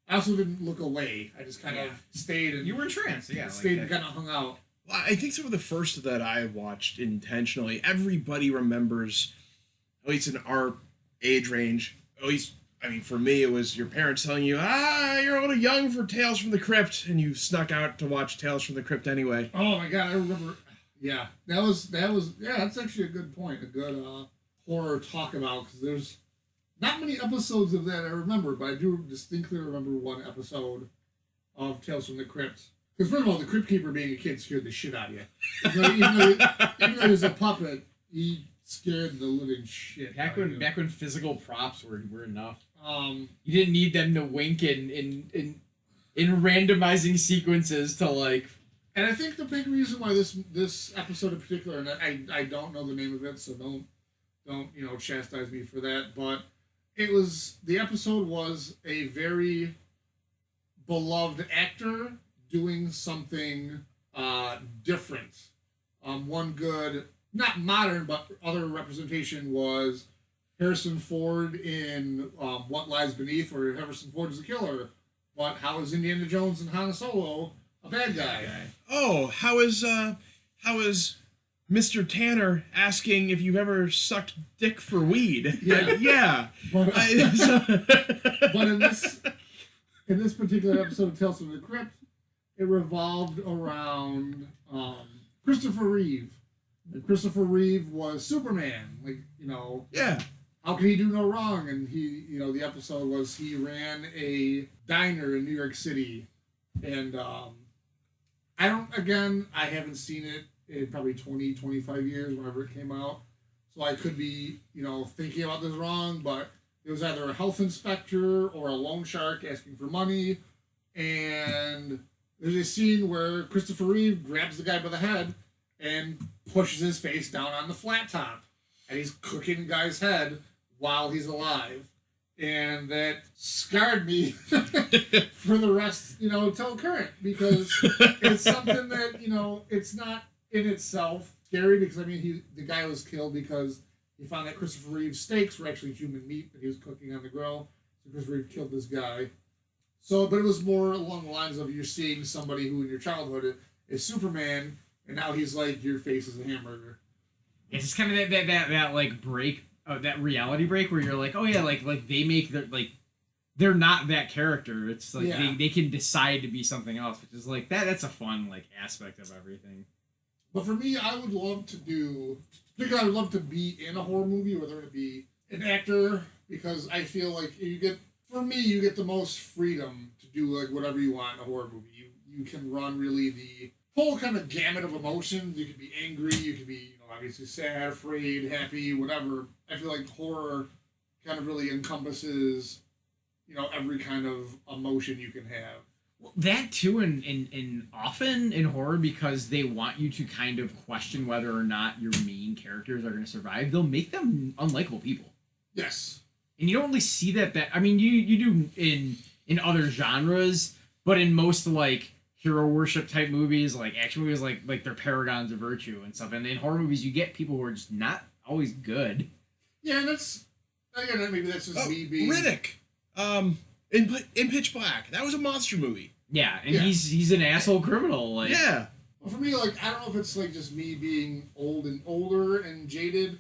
I also didn't look away. I just kind of stayed and you were in trance, yeah. Stayed and kind of hung out. Well, I think some of the first that I watched intentionally, everybody remembers, at least in our age range, at least, I mean, for me, it was your parents telling you, you're a little young for Tales from the Crypt, and you snuck out to watch Tales from the Crypt anyway. Oh my god, I remember. Yeah, that was. Yeah, that's actually a good point. A good horror talk about, because there's not many episodes of that I remember, but I do distinctly remember one episode of Tales from the Crypt. Because first of all, the Crypt Keeper being a kid scared the shit out of you. Even though he was a puppet, he scared the living shit. Back when physical props were enough. You didn't need them to wink in randomizing sequences to like. And I think the big reason why this episode in particular, and I don't know the name of it, so don't chastise me for that, but the episode was a very beloved actor doing something different. One good, not modern, but other representation was Harrison Ford in What Lies Beneath, where Harrison Ford is the killer, but how is Indiana Jones and Han Solo a bad guy? Oh, how is Mr. Tanner asking if you've ever sucked dick for weed? Yeah. Yeah. But in this particular episode of Tales from the Crypt, it revolved around Christopher Reeve. And Christopher Reeve was Superman. Yeah. How could he do no wrong? And the episode was he ran a diner in New York City. And I haven't seen it in probably 20, 25 years, whenever it came out. So I could be, thinking about this wrong, but it was either a health inspector or a loan shark asking for money. And there's a scene where Christopher Reeve grabs the guy by the head and pushes his face down on the flat top. And he's cooking the guy's head while he's alive. And that scarred me for the rest, till current. Because it's something that, it's not in itself scary. Because, the guy was killed because he found that Christopher Reeve's steaks were actually human meat that he was cooking on the grill. So Christopher Reeve killed this guy. So, but it was more along the lines of you're seeing somebody who in your childhood is Superman, and now he's like, your face is a hamburger. It's just kind of that like break, that reality break where you're like, oh yeah, like they make their they're not that character. It's like they can decide to be something else, which is like that's a fun aspect of everything. But for me, I would love to be in a horror movie where there would be an actor, because I feel like you get the most freedom to do whatever you want in a horror movie. You can run really the whole kind of gamut of emotions. You could be angry, you could be obviously sad, afraid, happy, whatever. I feel like horror kind of really encompasses every kind of emotion you can have. Well, that too, and often in horror, because they want you to kind of question whether or not your main characters are going to survive, they'll make them unlikable people. Yes. And you don't really see that you do in other genres, but in most hero worship type movies, action movies, they're paragons of virtue and stuff. And in horror movies, you get people who are just not always good. Yeah, and maybe that's just me being Riddick. In Pitch Black, that was a monster movie. Yeah, and he's an asshole criminal. Yeah. Well, for me, I don't know if it's just me being old and older and jaded,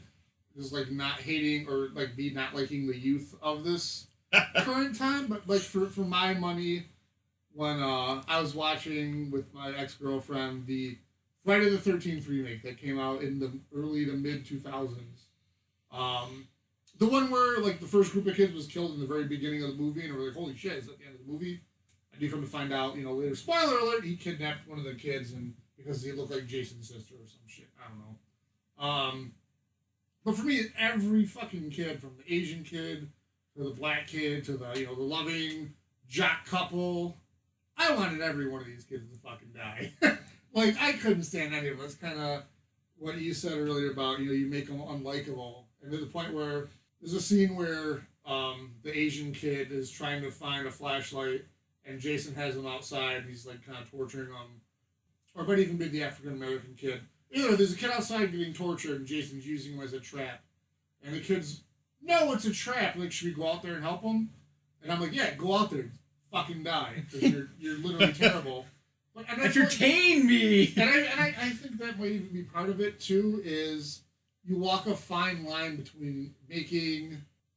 just not hating or me not liking the youth of this current time, but for my money, when I was watching with my ex-girlfriend the Friday the 13th remake that came out in the early to mid 2000s. The one where the first group of kids was killed in the very beginning of the movie, and we're like, holy shit, is that the end of the movie? I do come to find out, later, spoiler alert, he kidnapped one of the kids and because he looked like Jason's sister or some shit. I don't know. But for me, every fucking kid, from the Asian kid to the black kid to the the loving jock couple, I wanted every one of these kids to fucking die. I couldn't stand any of us. Kind of what you said earlier about you make them unlikable, and to the point where there's a scene where the Asian kid is trying to find a flashlight, and Jason has him outside, and he's like kind of torturing him, or it might even be the African American kid. Either there's a kid outside getting tortured, and Jason's using him as a trap, and the kid's, no, it's a trap. Like, should we go out there and help him? And I'm like, yeah, go out there, fucking die, because you're literally terrible. And entertain me. And I think that might even be part of it too. Is you walk a fine line between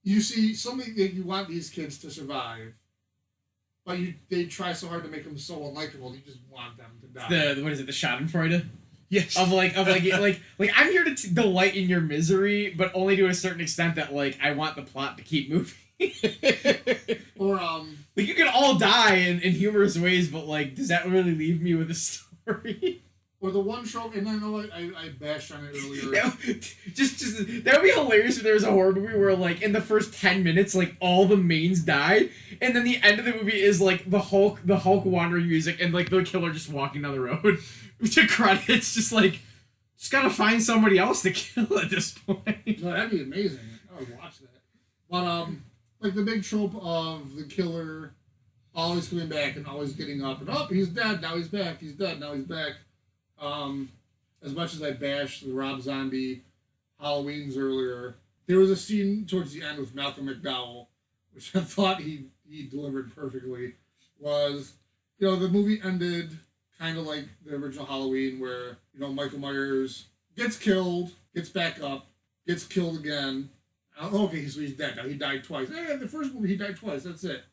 you see something that you want these kids to survive, but they try so hard to make them so unlikable. You just want them to die. What is it? The Schadenfreude. Yes. Of like I'm here to delight in your misery, but only to a certain extent that like I want the plot to keep moving. Or like you can all die in humorous ways, but like does that really leave me with a story? Or the one trope, and I know I bashed on it earlier. just that would be hilarious if there was a horror movie where like in the first 10 minutes like all the mains die, and then the end of the movie is like the Hulk wandering music and like the killer just walking down the road. To credits, just gotta find somebody else to kill at this point. No, that'd be amazing. I would watch that. But like the big trope of the killer always coming back and always getting up and he's dead, now he's back, he's dead, now he's back. As much as I bashed the Rob Zombie Halloweens earlier, there was a scene towards the end with Malcolm McDowell, which I thought he delivered perfectly. Was, the movie ended kind of like the original Halloween, where Michael Myers gets killed, gets back up, gets killed again. Okay, so he's dead now. He died twice. In the first movie he died twice. That's it.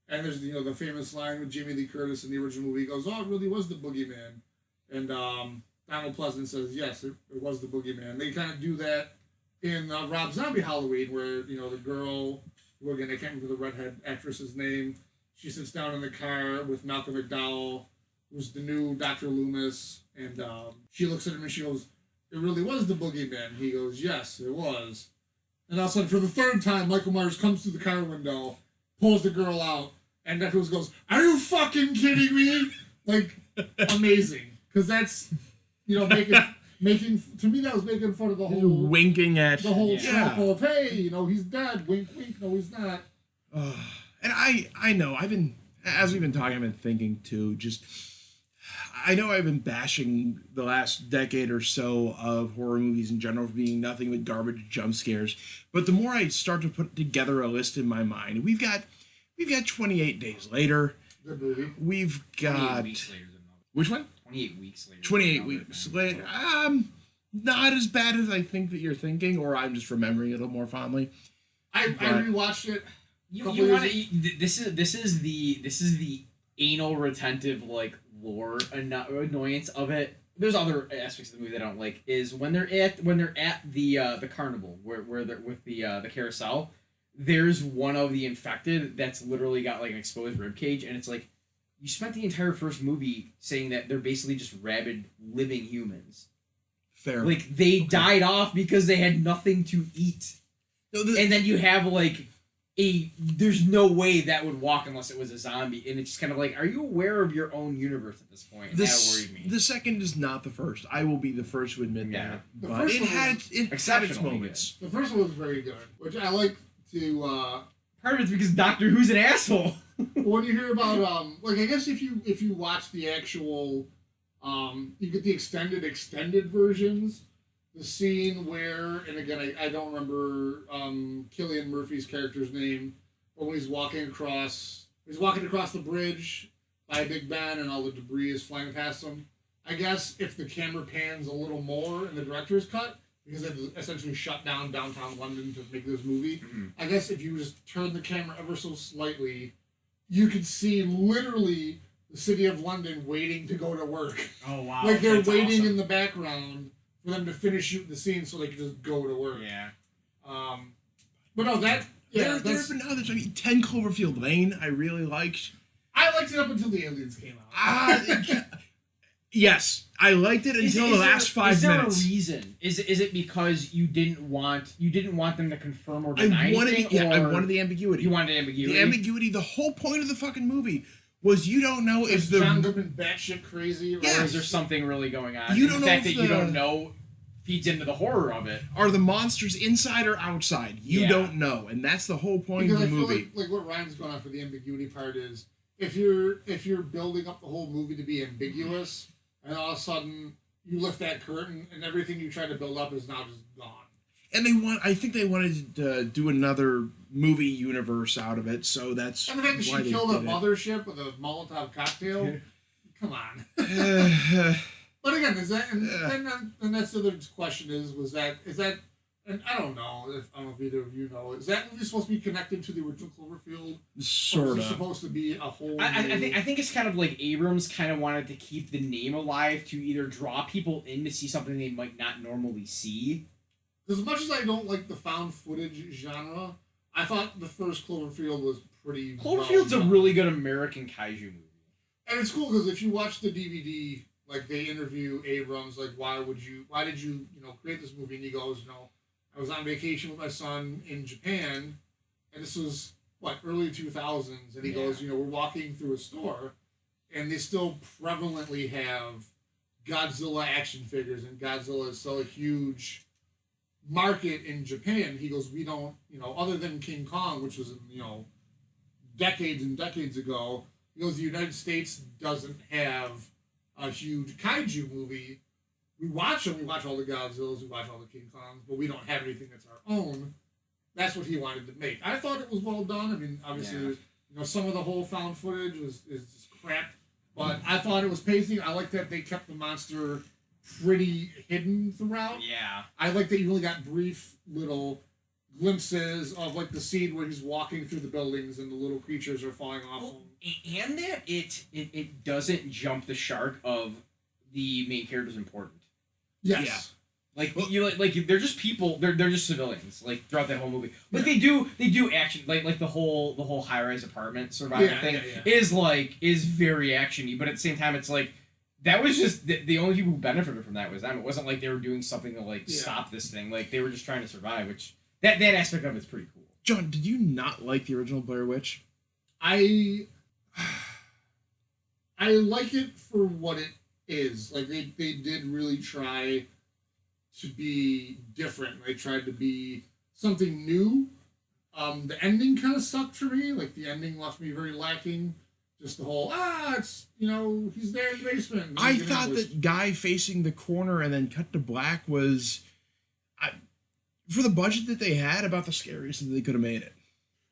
And there's the famous line with Jamie Lee Curtis in the original movie. He goes, "Oh, it really was the boogeyman." And Donald Pleasance says, "Yes, it was the boogeyman." They kind of do that in Rob Zombie Halloween, where the girl, who again I can't remember the redhead actress's name, she sits down in the car with Malcolm McDowell, who's the new Dr. Loomis, and she looks at him and she goes, "It really was the boogeyman." He goes, "Yes, it was." And all of a sudden, for the third time, Michael Myers comes through the car window, pulls the girl out, and Dr. Loomis goes, "Are you fucking kidding me?" Like, amazing. Because that's, making, to me, that was making fun of the whole... Winking at... The whole trope of, hey, he's dead, wink, wink, no, he's not. And I know, as we've been talking, I've been thinking, too, I know I've been bashing the last decade or so of horror movies in general for being nothing but garbage jump scares. But the more I start to put together a list in my mind, we've got 28 Days Later. Good movie. We've got... 28 weeks later. Which one? 28 weeks later. 28 weeks later. Not as bad as I think that you're thinking, or I'm just remembering it a little more fondly. I rewatched it. You want to? This is the anal retentive lore annoyance of it. There's other aspects of the movie that I don't like. Is when they're at the carnival where they're with the carousel. There's one of the infected that's literally got an exposed rib cage, and it's like you spent the entire first movie saying that they're basically just rabid living humans. Fair. They died off because they had nothing to eat, and then you have there's no way that would walk unless it was a zombie, and it's just kind of are you aware of your own universe at this point? And that worried me. The second is not the first. I will be the first to admit that. The But first it one had was its moments. The first one was very good, which I like to... Part of it's because Doctor Who's an asshole. When you hear about I guess if you watch the actual you get the extended versions, the scene where, and again I don't remember Cillian Murphy's character's name, but when he's walking across the bridge by Big Ben and all the debris is flying past him. I guess if the camera pans a little more in the director's cut, because they essentially shut down downtown London to make this movie. Mm-hmm. I guess if you just turn the camera ever so slightly, you could see literally the city of London waiting to go to work. Oh, wow. They're waiting in the background for them to finish shooting the scene so they can just go to work. Yeah. But no, that... Yeah, there have been others. 10 Cloverfield Lane I really liked. I liked it up until the aliens came out. Yes, I liked it until the last 5 minutes. Is there a reason? Is it because you didn't want them to confirm or deny anything? I wanted the ambiguity. You wanted ambiguity? The ambiguity, the whole point of the fucking movie was you don't know if John Goodman batshit crazy, or is there something really going on? You don't know the fact that you don't know feeds into the horror of it. Are the monsters inside or outside? You don't know, and that's the whole point of the movie. Like what Ryan's going on for the ambiguity part is if you're building up the whole movie to be ambiguous, and all of a sudden you lift that curtain and everything you tried to build up is now just gone. And I think they wanted to do another movie universe out of it, so that's and the fact that why she killed a mothership with a Molotov cocktail. Come on. But again, is that and that's the other question is that and I don't know if either of you know, is that movie supposed to be connected to the original Cloverfield? Sort of. Or is it supposed to be a whole? I think it's kind of like Abrams kind of wanted to keep the name alive to either draw people in to see something they might not normally see. As much as I don't like the found footage genre, I thought the first Cloverfield was pretty. Cloverfield's a really good American kaiju movie. And it's cool because if you watch the DVD, like they interview Abrams, like why did you create this movie? And he goes, I was on vacation with my son in Japan, and this was early 2000s, and he goes, we're walking through a store, and they still prevalently have Godzilla action figures, and Godzilla is still a huge market in Japan. He goes, we don't, other than King Kong, which was decades and decades ago. He goes, the United States doesn't have a huge kaiju movie. We watch them. We watch all the Godzillas. We watch all the King Kongs, but we don't have anything that's our own. That's what he wanted to make. I thought it was well done. I mean, obviously, some of the whole found footage is just crap, but I thought it was pacing. I like that they kept the monster pretty hidden throughout. Yeah. I like that you only got brief little glimpses of the scene where he's walking through the buildings and the little creatures are falling off him. And that it doesn't jump the shark of the main character's important. Yes. Yeah. They're just people. They're just civilians. Throughout that whole movie, they do action. Like the whole high rise apartment survivor thing is very actiony. But at the same time, it's that was just the only people who benefited from that was them. It wasn't like they were doing something to stop this thing. They were just trying to survive, which that aspect of it's pretty cool. John, did you not like the original Blair Witch? I like it for what it is. They did really try to be different. They tried to be something new. The ending kind of sucked for me. The ending left me very lacking. Just the whole, it's, he's there in the basement. I thought that guy facing the corner and then cut to black was, for the budget that they had, about the scariest that they could have made it.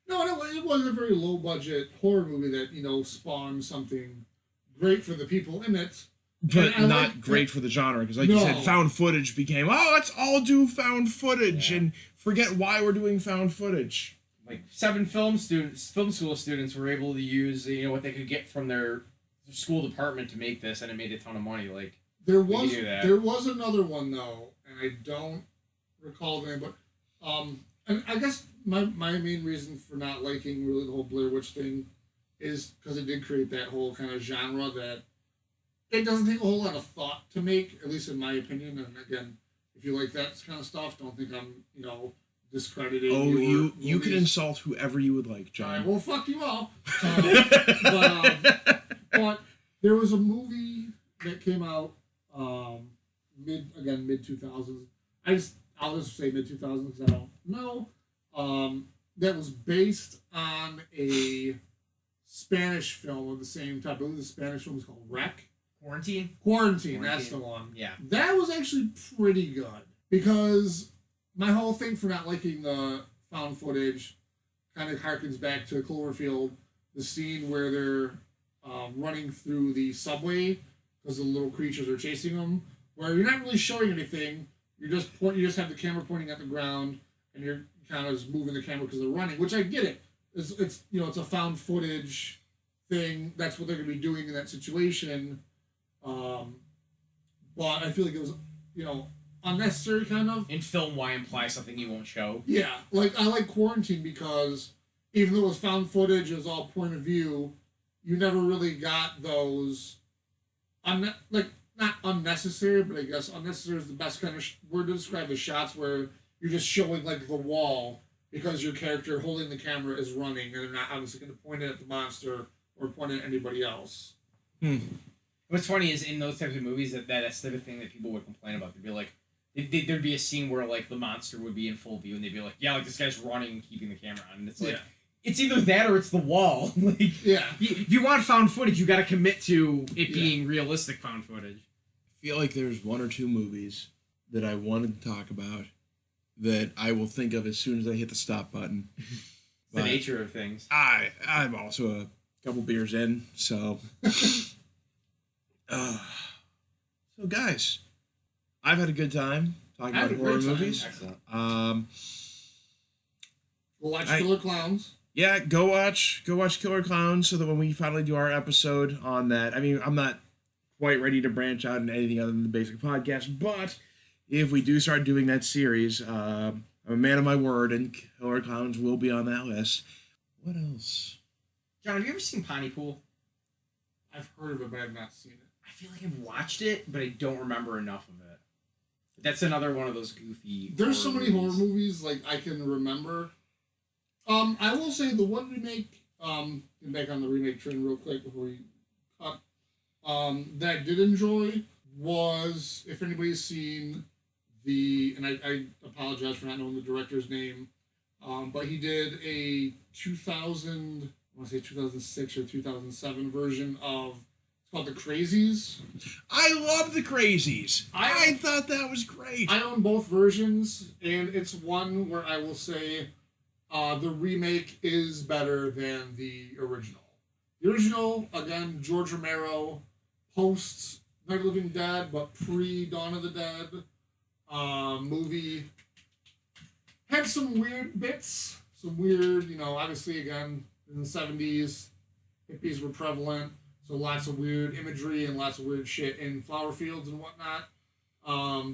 No, it was a very low-budget horror movie that, spawned something great for the people in it. But not great for the genre, because you said, found footage became, let's all do found footage and forget why we're doing found footage. 7 film school students were able to use what they could get from their school department to make this, and it made a ton of money. There was another one though, and I don't recall the name, but and I guess my main reason for not liking really the whole Blair Witch thing is because it did create that whole kind of genre that it doesn't take a whole lot of thought to make, at least in my opinion. And again, if you like that kind of stuff, don't think I'm discrediting. Oh, you can insult whoever you would like, John. All right, well, fuck you all. But there was a movie that came out mid 2000s. I'll just say mid 2000s because I don't know. That was based on a Spanish film of the same type. I believe the Spanish film was called Wreck. Quarantine, that's the one. Yeah. That was actually pretty good because my whole thing for not liking the found footage kind of harkens back to Cloverfield, the scene where they're running through the subway because the little creatures are chasing them, where you're not really showing anything. You just have the camera pointing at the ground, and you're kind of just moving the camera because they're running, which I get it. It's it's a found footage thing. That's what they're going to be doing in that situation. But I feel like it was, unnecessary kind of. In film, why imply something you won't show? Yeah, I like Quarantine because even though it was found footage, it was all point of view. You never really got those, not unnecessary, but I guess unnecessary is the best kind of word to describe the shots where you're just showing the wall because your character holding the camera is running and they're not obviously going to point it at the monster or point it at anybody else. What's funny is in those types of movies that's the type of thing that people would complain about. They'd be like, there'd be a scene where like the monster would be in full view, and they'd be like, yeah, like this guy's running, keeping the camera on, and it's like. Yeah. It's either that or it's the wall. Like, Yeah. if you want found footage, you got to commit to it being realistic found footage. I feel like there's one or two movies that I wanted to talk about that I will think of as soon as I hit the stop button. The nature of things. I'm also a couple beers in, so. So guys, I've had a good time talking about horror movies. Excellent. We'll watch Killer Clowns. Yeah, go watch Killer Clowns so that when we finally do our episode on that, I mean, I'm not quite ready to branch out into anything other than the basic podcast, but if we do start doing that series, I'm a man of my word, and Killer Clowns will be on that list. What else? John, have you ever seen Pontypool? I've heard of it, but I've not seen it. I feel like I've watched it, but I don't remember enough of it. That's another one of those goofy. There's so many horror movies like I can remember. I will say the one remake, get back on the remake train real quick before we cut, that I did enjoy was, if anybody's seen and I apologize for not knowing the director's name, but he did a 2006 or 2007 version of, it's called The Crazies. I love The Crazies. I thought that was great. I own both versions, and it's one where I will say, the remake is better than the original. The original, again, George Romero, post Night of the Living Dead, but pre Dawn of the Dead movie. Had some weird bits. Some weird, obviously, again, in the 70s, hippies were prevalent. So lots of weird imagery and lots of weird shit in flower fields and whatnot.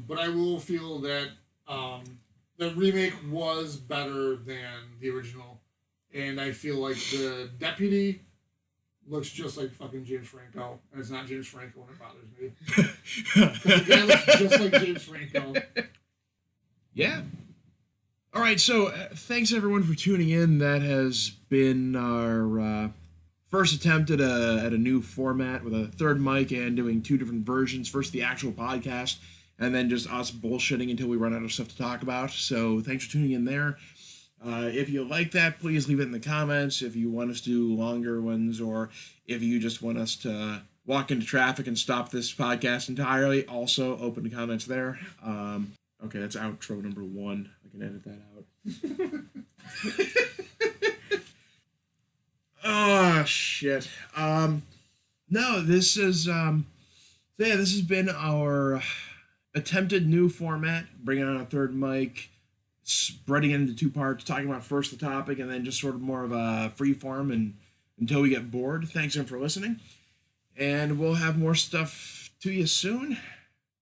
But I will feel that the remake was better than the original, and I feel like the deputy looks just like fucking James Franco, and it's not James Franco, and it bothers me. The guy looks just like James Franco. Yeah. All right, so thanks everyone for tuning in. That has been our first attempt at a new format with a third mic and doing two different versions. First, the actual podcast, and then just us bullshitting until we run out of stuff to talk about. So thanks for tuning in there. If you like that, please leave it in the comments. If you want us to do longer ones, or if you just want us to walk into traffic and stop this podcast entirely, also open the comments there. Okay, that's outro number 1. I can edit that out. Oh, shit. No, this is, this has been our attempted new format, bringing on a third mic, spreading it into 2 parts, talking about first the topic, and then just sort of more of a free form and until we get bored. Thanks again for listening, and we'll have more stuff to you soon.